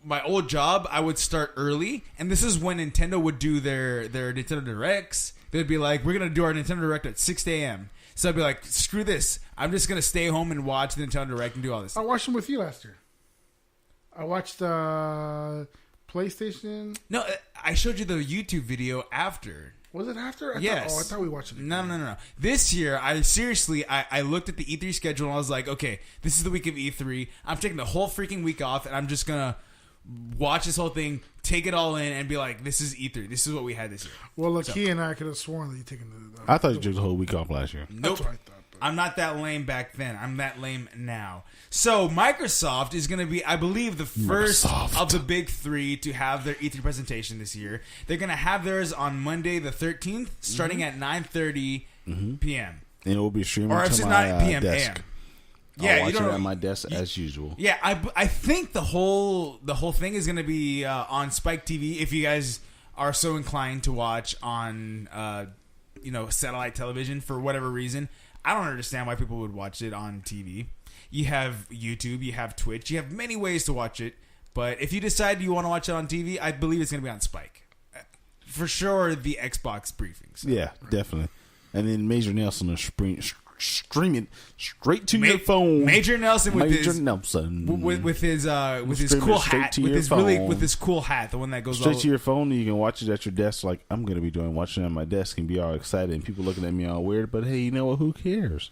my old job, I would start early, and this is when Nintendo would do their Nintendo Directs. They'd be like, "We're gonna do our Nintendo Direct at 6 a.m." So I'd be like, "Screw this! I'm just gonna stay home and watch the Nintendo Direct and do all this." I watched them with you last year. I watched PlayStation. No, I showed you the YouTube video after. Was it after? Yes. I thought we watched it. No. This year, I looked at the E3 schedule and I was like, okay, this is the week of E3. I'm taking the whole freaking week off and I'm just gonna watch this whole thing, take it all in, and be like, this is E3. This is what we had this year. Well, look, he and I could have sworn that you taken the. I thought you took the whole week off last year. Nope. That's what I thought. But I'm not that lame back then. I'm that lame now. So Microsoft is going to be, I believe, the first Microsoft. of the big three to have their E3 presentation this year. They're going to have theirs on Monday the 13th, starting at 9:30 p.m. And it will be streaming Or to it's my not PM, desk. AM. I'll Yeah, watch you it don't. at my desk as usual. Yeah, I think the whole thing is going to be on Spike TV. If you guys are so inclined to watch on satellite television for whatever reason, I don't understand why people would watch it on TV. You have YouTube, you have Twitch, you have many ways to watch it. But if you decide you want to watch it on TV, I believe it's going to be on Spike. For sure, the Xbox briefings. Yeah, definitely. And then Major Nelson will stream it straight to your phone. Major Nelson with Major his Nelson with his Stream cool it straight hat, to with your his phone. cool hat, the one that goes straight all to your phone. And you can watch it at your desk, like I'm going to be doing, watching it at my desk, and be all excited, and people looking at me all weird. But hey, you know what? Who cares?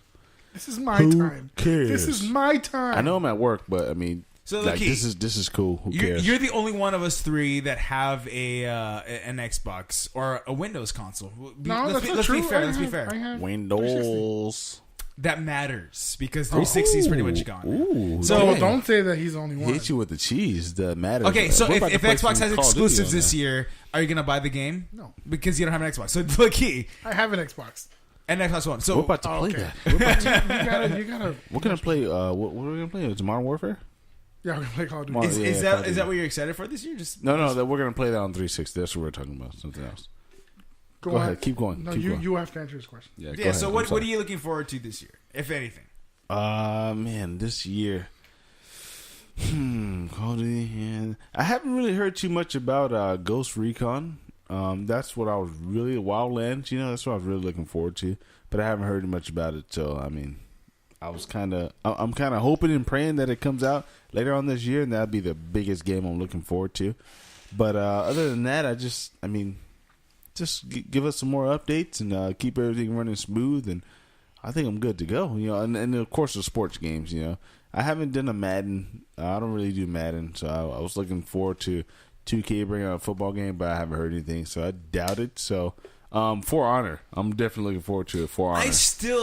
this is my Who time. cares? This is my time. I know I'm at work, but I mean, So, like, Lucky, this is cool. Who cares? You're the only one of us three that have an Xbox or a Windows console. No, that's not let's true. be fair. I Let's be have- fair. I have 360. Windows. That matters because 360 is pretty much gone. Ooh, So- So dang. don't say that he's the only one. Hit you with the cheese. That matters. Okay, so We're about if to play Xbox some has Call of Duty exclusives on this there. year, are you gonna buy the game? No. Because you don't have an Xbox. So Lucky I have an Xbox. and Xbox One. So We're about to play okay. that. We're about to, You gotta. we're gonna play. What are we gonna play? It's Modern Warfare. Yeah, we're gonna play Call of Duty. Mar- is, yeah, is Call of that Duty. what you're excited for this year? Just No, that we're gonna play that on 360. That's what we're talking about. Something else. Go ahead. Keep going. No, Keep going. you have to answer this question. Yeah. Go yeah. ahead. So I'm what sorry. are you looking forward to this year, if anything? Man, this year. Call of Duty. Yeah. I haven't really heard too much about Ghost Recon. That's what I was really Wildlands. That's what I was really looking forward to. But I haven't heard much about it. So I mean, I'm kind of hoping and praying that it comes out later on this year, and that'd be the biggest game I'm looking forward to. But other than that, just give us some more updates and keep everything running smooth, and I think I'm good to go. And of course the sports games. I haven't done a Madden. I don't really do Madden, so I was looking forward to 2K bringing out a football game, but I haven't heard anything, so I doubt it. So. For Honor, I'm definitely looking forward to it. For Honor,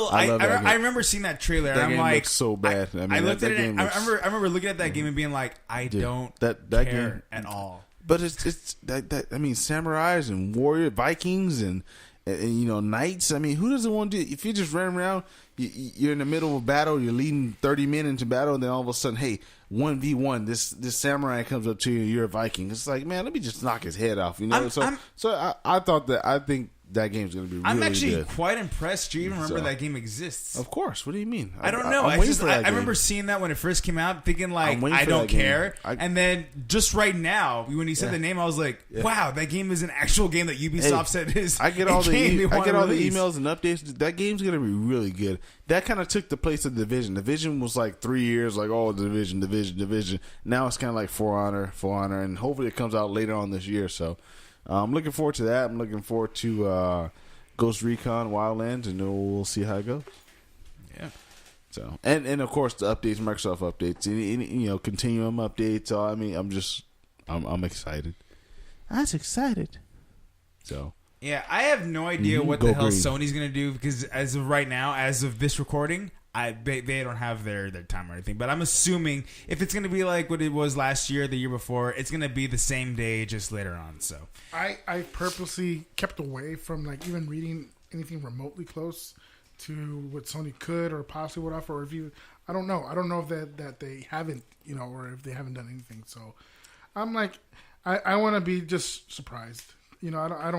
I remember seeing that trailer. That and I'm game like, looks so bad. I looked at it. I remember looking at that game and being like, I don't that care game at all. But it's that samurais and warrior Vikings and knights. Who doesn't want to do? If you just run around, you're in the middle of a battle, you're leading 30 men into battle, and then all of a sudden, hey, 1v1, this samurai comes up to you, you're a Viking. It's like, man, let me just knock his head off. I think that game's going to be really good. I'm actually quite impressed you even remember that game exists. Of course. What do you mean? I don't know. I remember seeing that when it first came out, thinking like, I don't care. And then just right now, when you said the name, I was like, wow, that game is an actual game that Ubisoft said is. I get all the emails and updates. That game's going to be really good. That kind of took the place of Division. Division was like 3 years, like, oh, Division. Now it's kind of like For Honor, and hopefully it comes out later on this year. So I'm looking forward to that. I'm looking forward to Ghost Recon Wildlands, and we'll see how it goes. Yeah. So and of course the updates, Microsoft updates, Continuum updates. So I'm excited. I was excited. So. Yeah, I have no idea what the hell Sony's going to do because as of right now, as of this recording, they don't have their time or anything. But I'm assuming if it's going to be like what it was last year, the year before, it's going to be the same day, just later on. So I purposely kept away from like even reading anything remotely close to what Sony could or possibly would offer. Or if I don't know. I don't know if that they haven't, or if they haven't done anything. So I'm like, I want to be just surprised. I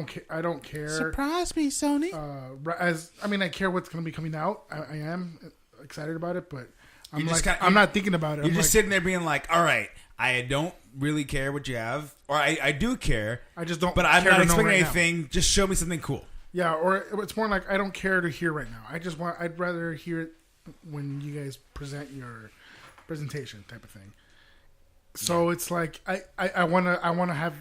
don't care. Surprise me, Sony. I care what's going to be coming out. I am excited about it, but I'm not thinking about it. You're just sitting there being like, all right, I don't really care what you have, or I do care. I just don't. But I'm not expecting anything. Just show me something cool. Yeah, or it's more like I don't care to hear right now. I'd rather hear it when you guys present your presentation type of thing. So it's like I want to have.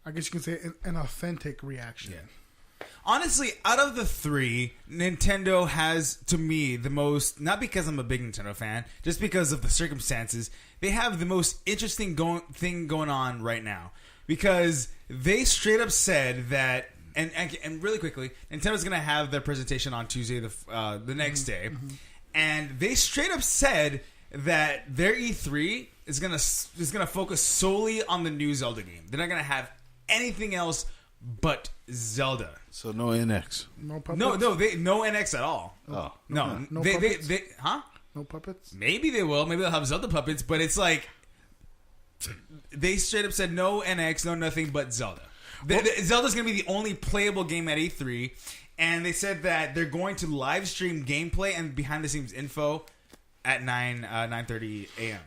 I guess you can say an authentic reaction. Yeah. Honestly, out of the three, Nintendo has, to me, the most, not because I'm a big Nintendo fan, just because of the circumstances, they have the most interesting thing going on right now. Because they straight up said that, and really quickly, Nintendo's going to have their presentation on Tuesday, the next day, and they straight up said that their E3 is going to focus solely on the new Zelda game. They're not going to have anything else but Zelda. So no NX. No puppets? No, no NX at all. Oh. No. No they, puppets? they, huh? No puppets? Maybe they will. Maybe they'll have Zelda puppets, but it's like they straight up said no NX, no nothing but Zelda. Zelda's going to be the only playable game at E3, and they said that they're going to live stream gameplay and behind the scenes info at 9:30 a.m.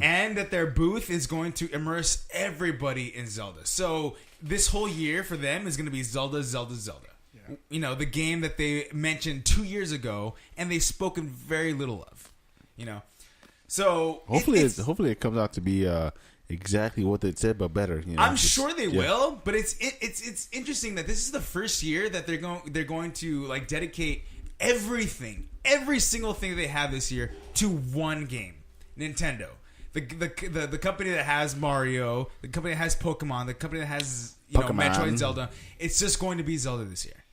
And that their booth is going to immerse everybody in Zelda. So this whole year for them is going to be Zelda. Yeah. The game that they mentioned 2 years ago and they've spoken very little of. So hopefully it comes out to be exactly what they said, but better. I'm sure they will, but it's interesting that this is the first year that they're going to like dedicate everything, every single thing they have this year to one game, Nintendo. The company that has Mario, the company that has Pokemon, the company that has Metroid and Zelda, it's just going to be Zelda this year.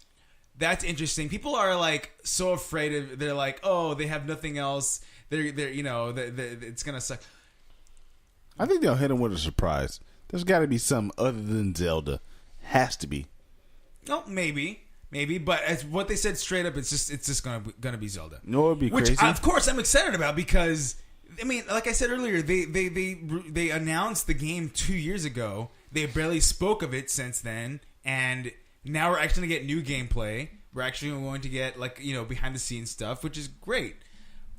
That's interesting. People are like so afraid of. They're like, oh, they have nothing else. They're it's gonna suck. I think they'll hit them with a surprise. There's got to be something other than Zelda. Has to be. No, maybe, but as what they said straight up, it's just gonna be Zelda. No, it'd be crazy. Which of course I'm excited about because. I mean, like I said earlier, they announced the game 2 years ago. They barely spoke of it since then, and now we're actually going to get new gameplay. We're actually going to get behind the scenes stuff, which is great.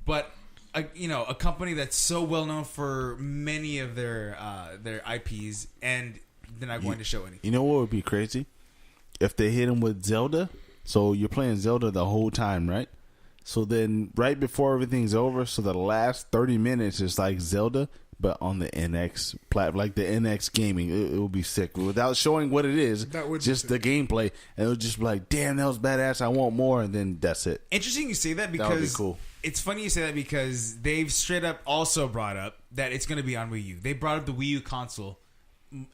But a company that's so well known for many of their IPs, and they're not going to show anything. You know what would be crazy? If they hit them with Zelda. So you're playing Zelda the whole time, right? So then, right before everything's over, so the last 30 minutes is like Zelda, but on the NX platform, like the NX gaming, it will be sick without showing what it is. That would be just sick. the gameplay, and it would just be like, damn, that was badass. I want more, and then that's it. Interesting you say that because That would be cool. It's funny you say that because they've straight up also brought up that it's going to be on Wii U. They brought up the Wii U console.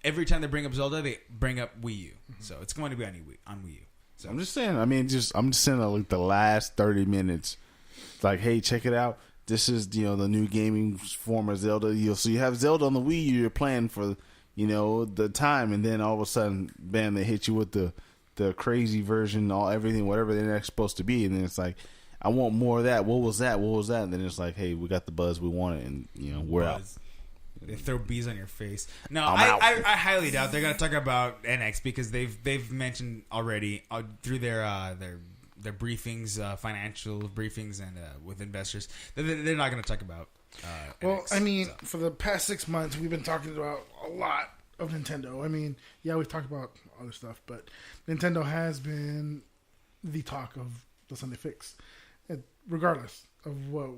Every time they bring up Zelda, they bring up Wii U. So it's going to be on Wii U. So I'm just saying. I mean, I'm just saying like the last 30 minutes. Like, hey, check it out. This is the new gaming form of Zelda. So you have Zelda on the Wii U. You're playing for the time, and then all of a sudden, bam, they hit you with the crazy version, everything, whatever the next supposed to be, and then it's like, I want more of that. What was that? And then it's like, hey, we got the buzz we wanted, and we're out. They throw bees on your face. No, I'm out. I highly doubt they're going to talk about NX because they've mentioned already through their briefings, financial briefings, and with investors, they're not going to talk about. Well, NX, I mean, so. for the past 6 months, we've been talking about a lot of Nintendo. I mean, yeah, we've talked about other stuff, but Nintendo has been the talk of the Sunday Fix, regardless of what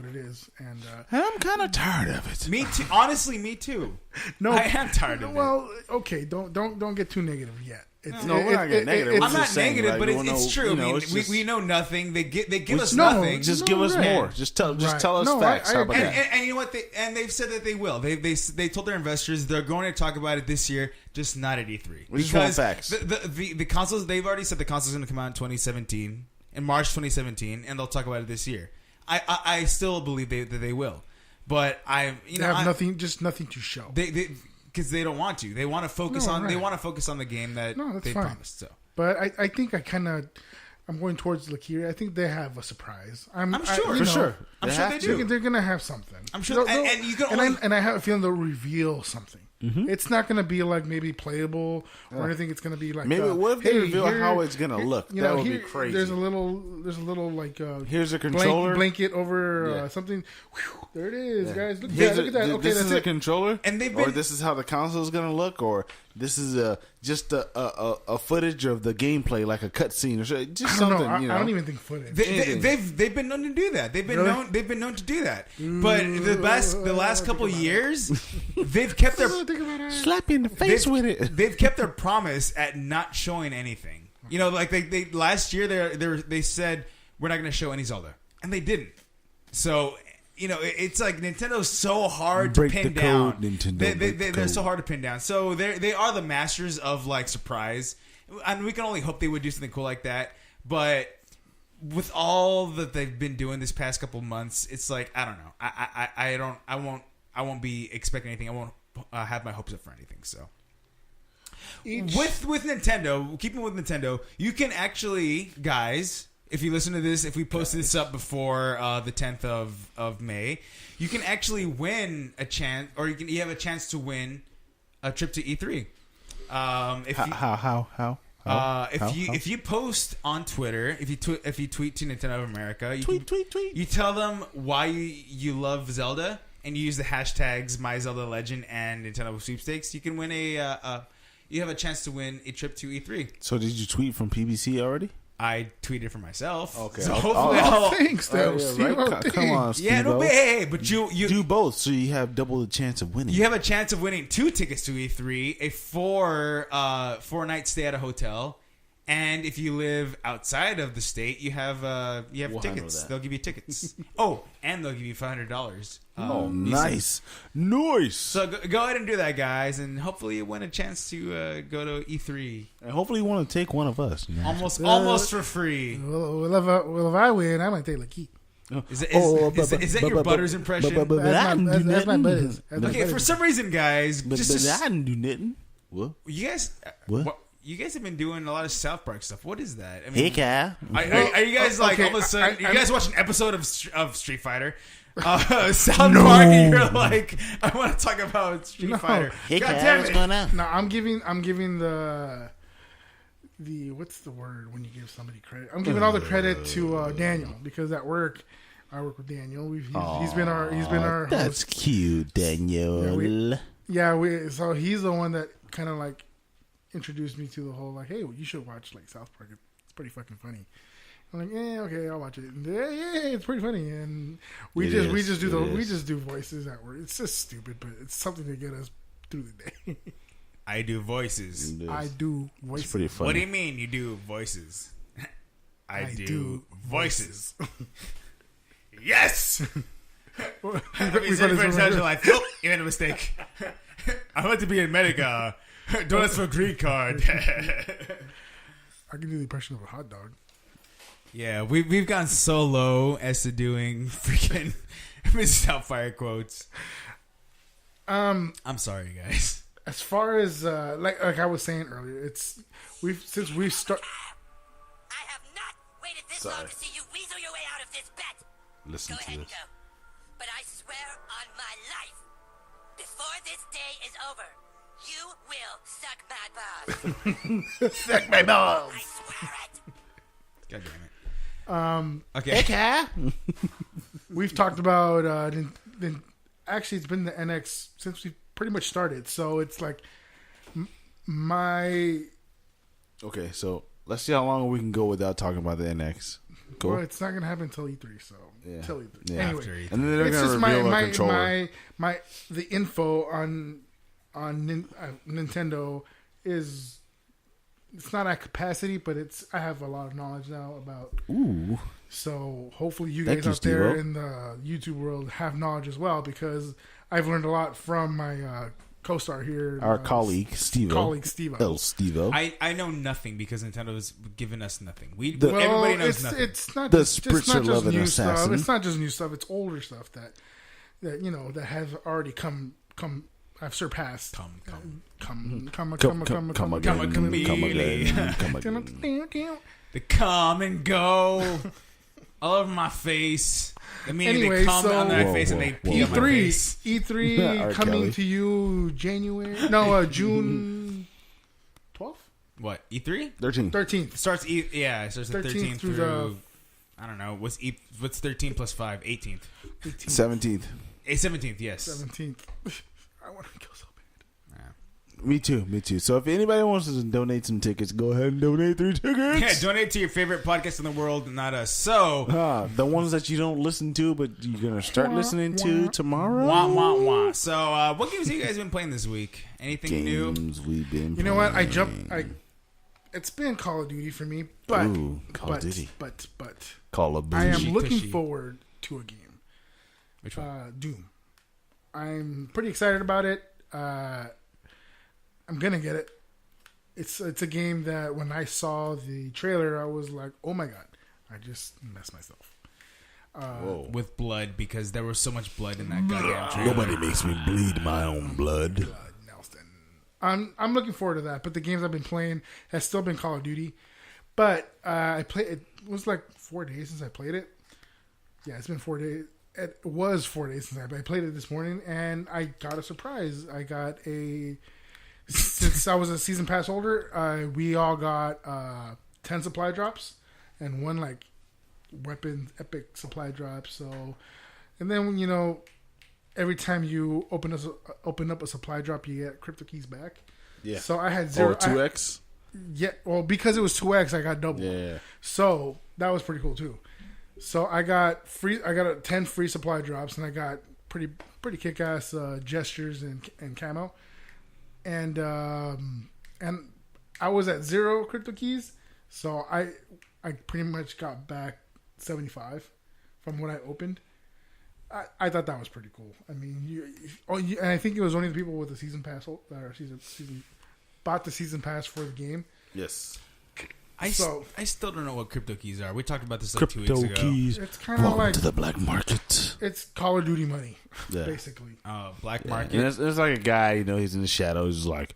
it is. And I'm kind of tired of it. Me too. Honestly, me too. no, I am tired of it. Well, okay, don't get too negative yet. We're not getting negative. I'm not negative, but it's true. I mean, we know nothing. They give us nothing. Just give us more. Just tell us facts. How about that? And you know what? They've said that they will. They told their investors they're going to talk about it this year, just not at E3. We just want facts. The consoles, they've already said the console's going to come out in 2017, in March 2017, and they'll talk about it this year. I still believe that they will, but they have nothing to show. Because they don't want to. They want to focus They want to focus on the game that they promised. So, but I think I'm going towards Lakiri. I think they have a surprise. I'm sure. For sure. I'm sure they do. They're gonna have something. I'm sure. And you can and I have a feeling they'll reveal something. Mm-hmm. It's not gonna be like maybe playable or anything. It's gonna be like maybe what if they reveal how it's gonna look? That would be crazy. There's a little like here's a controller blanket over something. Whew, there it is, guys. Look at that. Okay, this that's is a controller, and or this is how the console is gonna look, or this is just a footage of the gameplay, like a cutscene or something. Just something. I don't even think footage. They've been known to do that. They've been known to do that. But the last couple of years, they've kept their slap you in the face with it. They've kept their promise at not showing anything. Like they last year they said we're not going to show any Zelda, and they didn't. So it's like Nintendo's so hard to pin down. They're so hard to pin down. So they are the masters of like surprise, and we can only hope they would do something cool like that. But with all that they've been doing this past couple months, it's like I don't know. I won't be expecting anything. I won't have my hopes up for anything. So with Nintendo, keeping with Nintendo, you can actually, guys, if you listen to this, if we post this up before the 10th of May, you can actually win a chance, or you have a chance to win a trip to E3. How? If you post on Twitter, if you tweet to Nintendo of America, tweet. You tell them why you love Zelda, and you use the hashtags MyZeldaLegend and Nintendo Sweepstakes. You can win you have a chance to win a trip to E3. So did you tweet from PBC already? I tweeted for myself. Okay. So hopefully thanks, though. Come on, Steve. Yeah, no, but you do both, so you have double the chance of winning. You have a chance of winning 2 tickets to E3, a 4-night stay at a hotel, and if you live outside of the state, you have tickets. They'll give you tickets. And they'll give you $500. Nice. So go ahead and do that, guys, and hopefully you win a chance to go to E3. And hopefully you want to take one of us. Almost for free. Well, if I win, I might take Lakeith. Is that your Butters impression? That's my Butters. Okay, for some reason, guys, I didn't do nothing. What? You guys, what? You guys have been doing a lot of South Park stuff. What is that? I mean, hey, Kyle. Are you guys all of a sudden? You guys watch an episode of Street Fighter? South Park, and you're like, I want to talk about Street Fighter. Hey, God Kyle, damn what's it. going on? No, I'm giving the what's the word when you give somebody credit? I'm giving all the credit to Daniel, because at work I work with Daniel. He's been our that's host. Cute, Daniel. So he's the one that kind of like introduced me to the whole like, hey, you should watch like South Park. It's pretty fucking funny. I'm like, okay, I'll watch it. And, yeah, it's pretty funny. And we It just is. do voices at work. It's just stupid, but it's something to get us through the day. I do voices. It is. I do It's voices. pretty funny. What do you mean you do voices? I do voices. Yes! We said it's like, oh, you made a mistake. I want to be in Medica. Don't ask for a green card. I can do the impression of a hot dog. Yeah, we've gone so low as to doing freaking Mrs. Doubtfire quotes. I'm sorry, guys. As far as like I was saying earlier, since we've started. I have not waited this Sorry. long to see you weasel your way out of this bet. Listen Go to ahead and this. go. But I swear on my life, before this day is over, you will suck my balls. Suck my balls. I swear it. God damn it. Okay. We've talked about actually it's been the NX since we pretty much started, so it's like my Okay, so let's see how long we can go without talking about the NX. Go. well, it's not gonna happen until E3, so Yeah. until E3. Yeah. Anyway, After E3. And then they're it's going to just reveal a controller. my the info on Nintendo is it's not at capacity, but I have a lot of knowledge now about. Ooh. So hopefully you Thank guys you, out there Steve-O. in the YouTube world have knowledge as well, because I've learned a lot from my co-star here, Our colleague, Steve-O. colleague Steve. El Steve-O. I know nothing because Nintendo's given us nothing. The- Everybody knows nothing. It's not The just, it's not Spritzer just loving new assassin. stuff. It's not just new stuff. It's older stuff that that has already come. I've surpassed. Come. Come Come again. again. Come again. The come and go all over my face. I mean, Anyway, they come so- on my Whoa, face and whoa, they whoa. pee on my face. E3 R. coming Kelly. to you June 12th, What, E3? 13. 13th. It starts it starts the 13th 13th through through, I don't know, what's 13 plus 5? 18th. 17th. 17th, yes. 17th. I want to go so bad. Me too. So if anybody wants to donate some tickets, go ahead and donate 3 tickets. Yeah, donate to your favorite podcast in the world, not us. So, The ones that you don't listen to, but you're going to start listening to tomorrow. wah, wah, wah. So, what games have you guys been playing this week? Anything new? Games we've been You know what? playing. It's been Call of Duty for me, but Ooh, Call of Duty. but Call of I am Duty. looking Tushy. forward to a game. Which one? Doom. I'm pretty excited about it. I'm gonna get it. It's a game that when I saw the trailer, I was like, oh my god, I just messed myself. Whoa. With blood, because there was so much blood in that goddamn trailer. Nobody makes me bleed my own blood. Nelson. I'm looking forward to that. But the games I've been playing has still been Call of Duty. But I played. It was like 4 days since I played it. Yeah, it's been 4 days. It was 4 days since I played it this morning, and I got a surprise. I got since I was a season pass holder, we all got 10 supply drops and one like weapon epic supply drop. So, and then every time you open up a supply drop, you get crypto keys back. Yeah. So I had zero. 2X? Well, because it was 2x, I got double. Yeah. So that was pretty cool too. So I got 10 free supply drops, and I got pretty kick ass gestures and camo. And I was at 0 crypto keys, so I pretty much got back 75 from what I opened. I thought that was pretty cool. I mean, and I think it was only the people with the season pass or bought the season pass for the game. Yes. I still don't know what crypto keys are. We talked about this like 2 weeks Crypto ago. keys. It's kind of Welcome like to the black market. it's Call of Duty money, Yeah. basically. Black Yeah. market. And it's like a guy, he's in the shadows, he's like,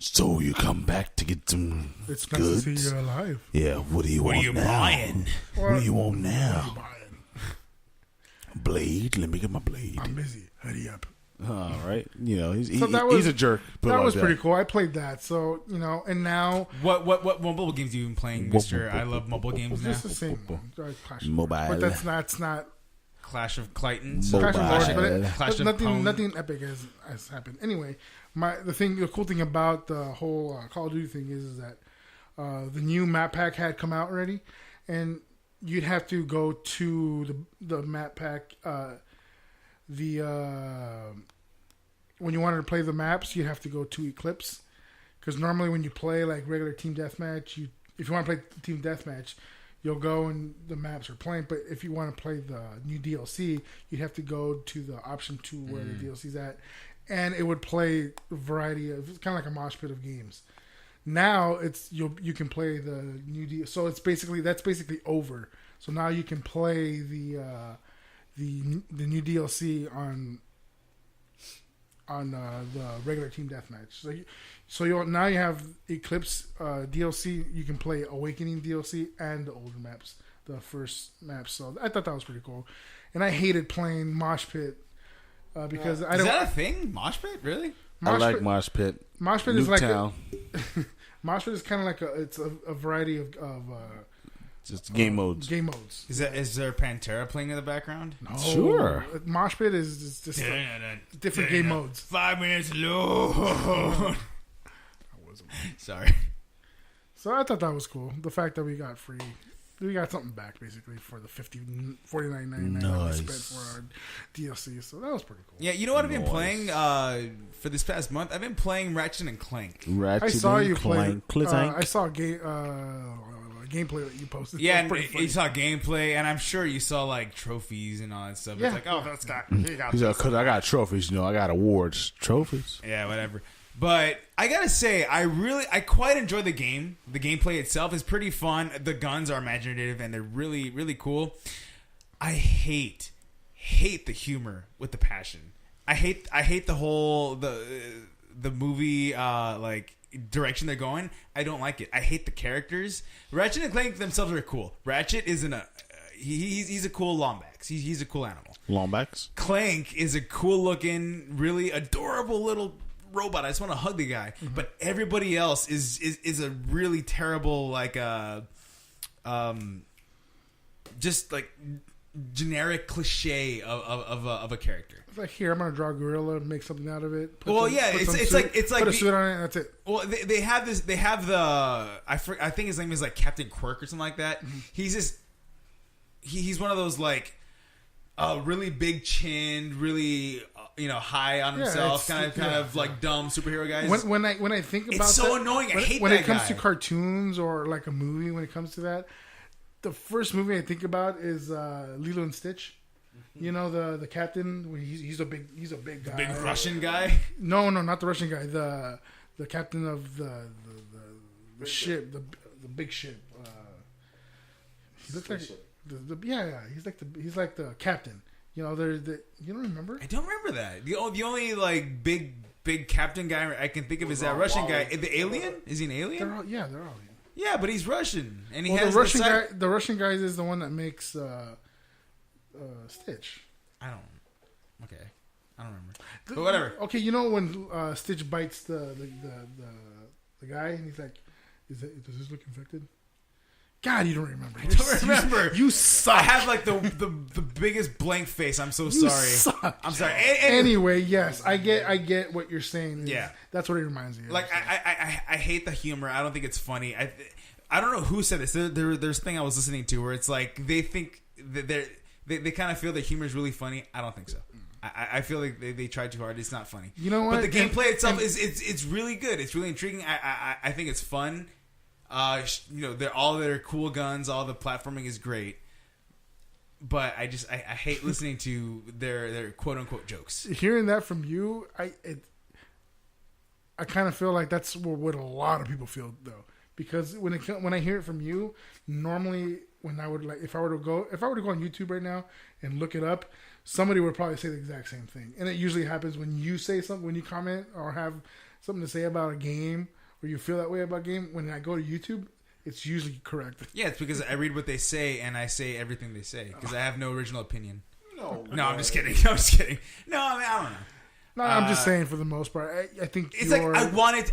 so you come back to get some It's nice to goods? see you alive. Yeah, what do you What want are you now? buying? What do you want now? Buying. Blade? Let me get my blade. I'm busy. Hurry up. All right. He's that he's a jerk. put it That like was pretty cool. I played that, so and now What mobile games have you been playing, Mister? I love mobile games it's now. just the same one. Clash of Mobile. Lords. But that's not Clash of Claytons. Mobile. Clash of Lords, but Clash of nothing Pwn. nothing epic has happened. Anyway, the cool thing about the whole Call of Duty thing is that the new map pack had come out already, and you'd have to go to the map pack. When you wanted to play the maps, you have to go to Eclipse, because normally when you play like regular team deathmatch, if you want to play team deathmatch, you'll go and the maps are playing. But if you want to play the new DLC, you'd have to go to the option 2 where the DLC's at, and it would play a variety of, it's kind of like a mosh pit of games. Now it's you can play the new so it's that's basically over. So now you can play the new DLC on the regular team deathmatch. So now you have Eclipse DLC. You can play Awakening DLC and the older maps, the first maps. So I thought that was pretty cool. And I hated playing Mosh Pit because I don't. Is that a thing? Mosh Pit, really? I like Mosh Pit. Mosh Pit is like Nuketown. Mosh Pit is kind of like it's a variety of just game modes. Game modes. Is there Pantera playing in the background? No, Sure. Mosh Pit is just different game modes. 5 minutes low. Sorry. So I thought that was cool. The fact that we got something back basically for the $49.99 that we spent for our DLC. So that was pretty cool. Yeah, you know what I've been playing for this past month? I've been playing Ratchet and Clank. I saw you play. Clank. I saw gameplay that you posted. Yeah, and you saw gameplay, and I'm sure you saw like trophies and all that stuff. Yeah. It's like, oh, that's got. He's like, because I got trophies, I got awards. Trophies. Yeah, whatever. But I gotta say, I quite enjoy the game. The gameplay itself is pretty fun. The guns are imaginative and they're really, really cool. I hate the humor with the passion. I hate the whole the movie like direction they're going. I don't like it. I hate the characters. Ratchet and Clank themselves are cool. Ratchet isn't he's a cool Lombax. He's a cool animal. Lombax. Clank is a cool looking, really adorable little robot. I just want to hug the guy. Mm-hmm. But everybody else is a really terrible, like just like generic cliche of a character. It's like, here, I'm gonna draw a gorilla, make something out of it. It's like put a suit on it, and that's it. Well, they have this. They have the. I think his name is like Captain Quirk or something like that. Mm-hmm. He's just. He's one of those like, really big chinned, really high on himself, kind of like dumb superhero guys. When I think about it's so annoying. I hate when that it comes guy. to cartoons or like a movie. When it comes to that, the first movie I think about is Lilo and Stitch. You know the captain. He's a big guy. Big Russian guy. No, not the Russian guy. The captain of the ship, the big ship. He looks like he's like the captain. You don't remember? I don't remember that. The only like big captain guy I can think of is that Russian guy. The alien? Is he an alien? They're all alien. Yeah, but he's Russian, and he has the Russian guy. The Russian guy is the one that makes Stitch. I don't remember. But whatever. Okay, you know when Stitch bites the guy, and he's like, does this look infected? God, you don't remember. I don't remember. You suck. I have like the biggest blank face. I'm so sorry. Suck. I'm sorry. Anyway, yes, I get what you're saying. Yeah, that's what it reminds me of. Like I hate the humor. I don't think it's funny. I don't know who said this. There's a thing I was listening to where it's like they think that they kind of feel that humor is really funny. I don't think so. I feel like they try too hard. It's not funny. You know what? But the gameplay itself is really good. It's really intriguing. I think it's fun. They're all their cool guns. All the platforming is great. But I hate listening to their quote unquote jokes. Hearing that from you, I kind of feel like that's what a lot of people feel though. Because when I hear it from you, normally when I would if I were to go on YouTube right now and look it up, somebody would probably say the exact same thing. And it usually happens when you say something, when you comment or have something to say about a game, or you feel that way about a game. When I go to YouTube, it's usually correct. Yeah, it's because I read what they say and I say everything they say because I have no original opinion. No, I'm just kidding. No, I don't know. No, I'm just saying for the most part. I think it's like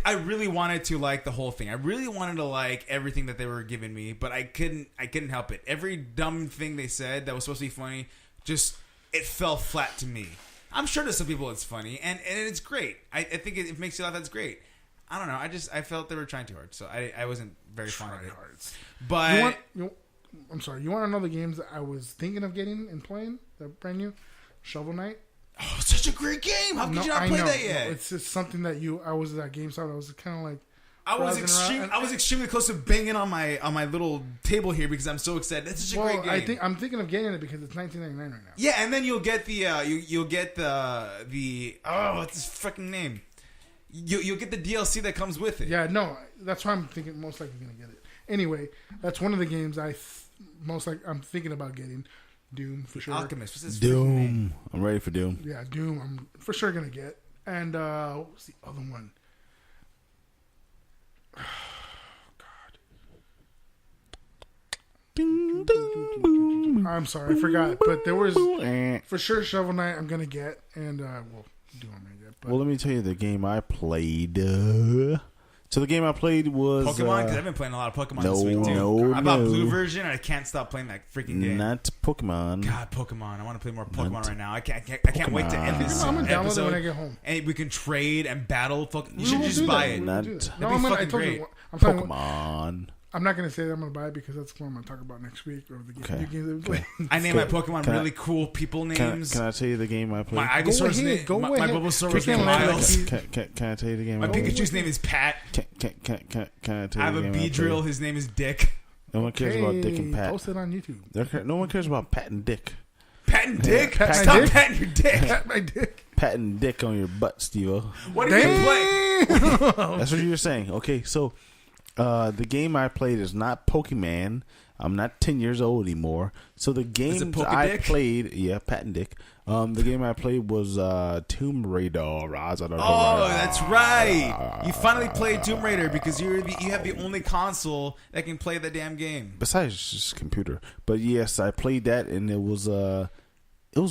I really wanted to like the whole thing. I really wanted to like everything that they were giving me, but I couldn't help it. Every dumb thing they said that was supposed to be funny, just it fell flat to me. I'm sure to some people it's funny and it's great. I think it makes you laugh. That's great. I don't know. I felt they were trying too hard, so I wasn't very fond of it. But I'm sorry. You want to know the games that I was thinking of getting and playing? The brand new Shovel Knight. Oh, such a great game. How could you not play that yet? It's just something that I was at GameStop. I was kind of like. I was extremely close to banging on my little table here because I'm so excited. That's such a great game. I'm thinking of getting it because it's $19.99 right now. Yeah, and then you'll get the you'll get the what's his fucking name? You'll get the DLC that comes with it. Yeah, no, that's why I'm thinking most likely gonna get it. Anyway, that's one of the games I'm thinking about getting. Doom for sure. Alchemist. What's his Doom. name? I'm ready for Doom. Yeah, Doom. I'm for sure gonna get. And what was the other one? I'm sorry, I forgot. But there was for sure Shovel Knight I'm gonna get, and Doom I'm gonna get. But Well, let me tell you the game I played. So the game I played was Pokemon, because I've been playing a lot of Pokemon this week too. I bought Blue version, and I can't stop playing that freaking game. Not Pokemon. God, Pokemon! I want to play more Pokemon right now. I can't wait to end this I'm gonna download episode. it when I get home. And we can trade and battle. You We should will just do buy that. it. We will do that. That'd be I fucking told great. you. I'm talking. Pokemon. I'm not gonna say that I'm gonna buy it because that's what I'm gonna talk about next week or the game. Okay. New games that we play. I named my Pokemon Can I- really cool people names. Can I tell you the game I played? My Ivysaur's name, Go my ahead. Bulbasaur was Pick named him like Miles. he- Can I tell you the game? My I played? Pikachu's name is Pat. Can I tell I you have the a game I Beedrill. played? His name is Dick. No one cares about Dick and Pat. Post it on YouTube. No one cares about Pat and Dick. Pat and Dick? Pat my Stop dick? patting your dick. Pat my dick. Pat and Dick on your butt, Steve-O. What do you play? That's what you were saying. Okay, so the game I played is not Pokemon. I'm not 10 years old anymore. So the games I Pokédick? played, yeah, Pat and Dick. The game I played was Tomb Raider. Oh, that's right. You finally played Tomb Raider because you have the only console that can play the damn game. Besides just computer. But yes, I played that and it was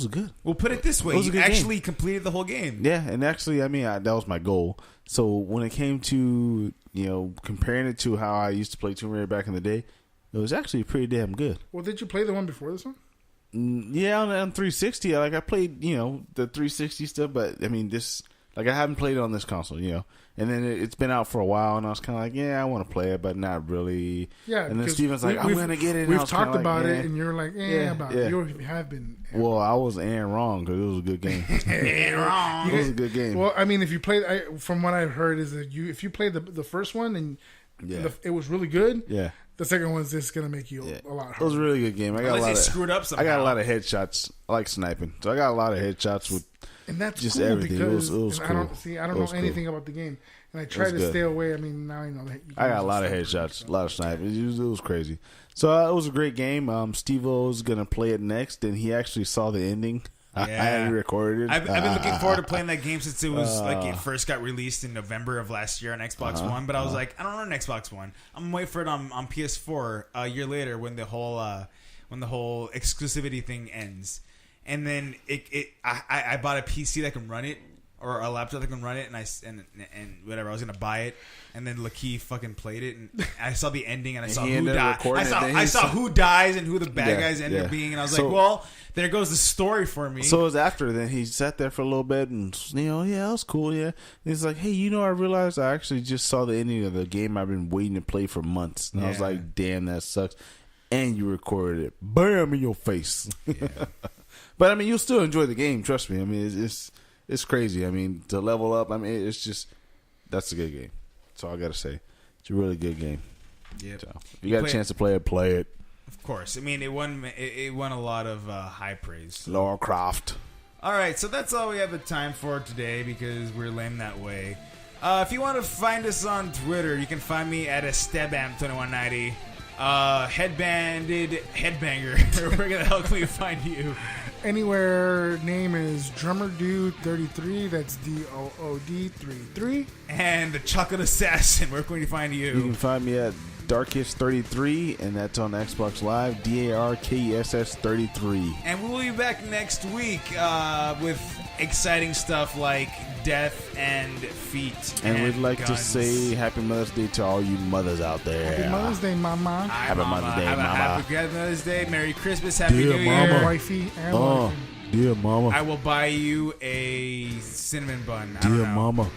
good. We'll put it this way: It was a you good actually completed the whole game. Yeah, and actually, I mean, that was my goal. So when it came to, comparing it to how I used to play Tomb Raider back in the day, it was actually pretty damn good. Well, did you play the one before this one? Yeah, on 360, I played, the 360 stuff, but I mean, I haven't played it on this console, And then it's been out for a while, and I was kind of like, yeah, I want to play it, but not really. Yeah. And then because Steven's like, I'm going to get it. And I We've was kinda talked about like, it, and you're like, Yeah, about yeah. it. You have been. Well, I was wrong because it was a good game. Wrong. It was a good game. Well, I mean, if you played, from what I've heard, is that if you played the first one and Yeah. it was really good. Yeah. The second one's just gonna make you a lot harder. It was a really good game. I got Unless a they lot of, screwed up somehow. I got a lot of headshots. I like sniping, so I got a lot of headshots with. And that's just cool everything. because It was and cool. I don't It was know anything about the game, and I try was to good. stay away. I mean, now I know that. you I can got a use lot of sniper and headshots, stuff. a lot of sniping. It was crazy. So it was a great game. Steve-O's gonna play it next, and he actually saw the ending. I hadn't recorded it. I've been looking forward to playing that game since it was it first got released in November of last year on Xbox One. But I was like, I don't own an Xbox One. I'm gonna wait for it on PS4 a year later when the whole exclusivity thing ends. And then I bought a PC that can run it. Or a laptop that can run it, and whatever. I was gonna buy it, and then Lakeith fucking played it, and I saw the ending, and I saw he who ended up died. recording it, then I he saw saw- who dies and who the bad Yeah, guys ended yeah. up being, and I was So- like, well, there goes the story for me. So it was after. Then he sat there for a little bit, and yeah, that was cool. Yeah, and he's like, hey, I realized I actually just saw the ending of the game I've been waiting to play for months, and I was Yeah. like, damn, that sucks. And you recorded it, bam, in your face. But I mean, you'll still enjoy the game. Trust me. I mean, it's crazy. I mean, to level up. I mean, it's just that's a good game. That's all I gotta say. It's a really good game. Yep. So if you got a chance to play it, play it. Of course. I mean, it won a lot of high praise. Lara Croft. All right, so that's all we have the time for today because we're lame that way. If you want to find us on Twitter, you can find me at Estebam2190. Headbanded Headbanger. Where the hell can we find you? Anywhere name is Drummer Dude 33. That's DOOD 33. And the Chocolate Assassin. Where can we find You can you? find me at Darkest33, and that's on Xbox Live. DARKESS33. And we will be back next week with exciting stuff like death and feet. And we'd like to guns. say Happy Mother's Day to all you mothers out there. Happy Mother's Day, Mama. Hi, Happy Mama. Mother's Day, Have a Mama. Happy Mother's Day. Merry Christmas. Happy Dear New Mama. Year. Wifey and Oh, wifey. dear mama. I will buy you a cinnamon bun. I Dear don't know. mama.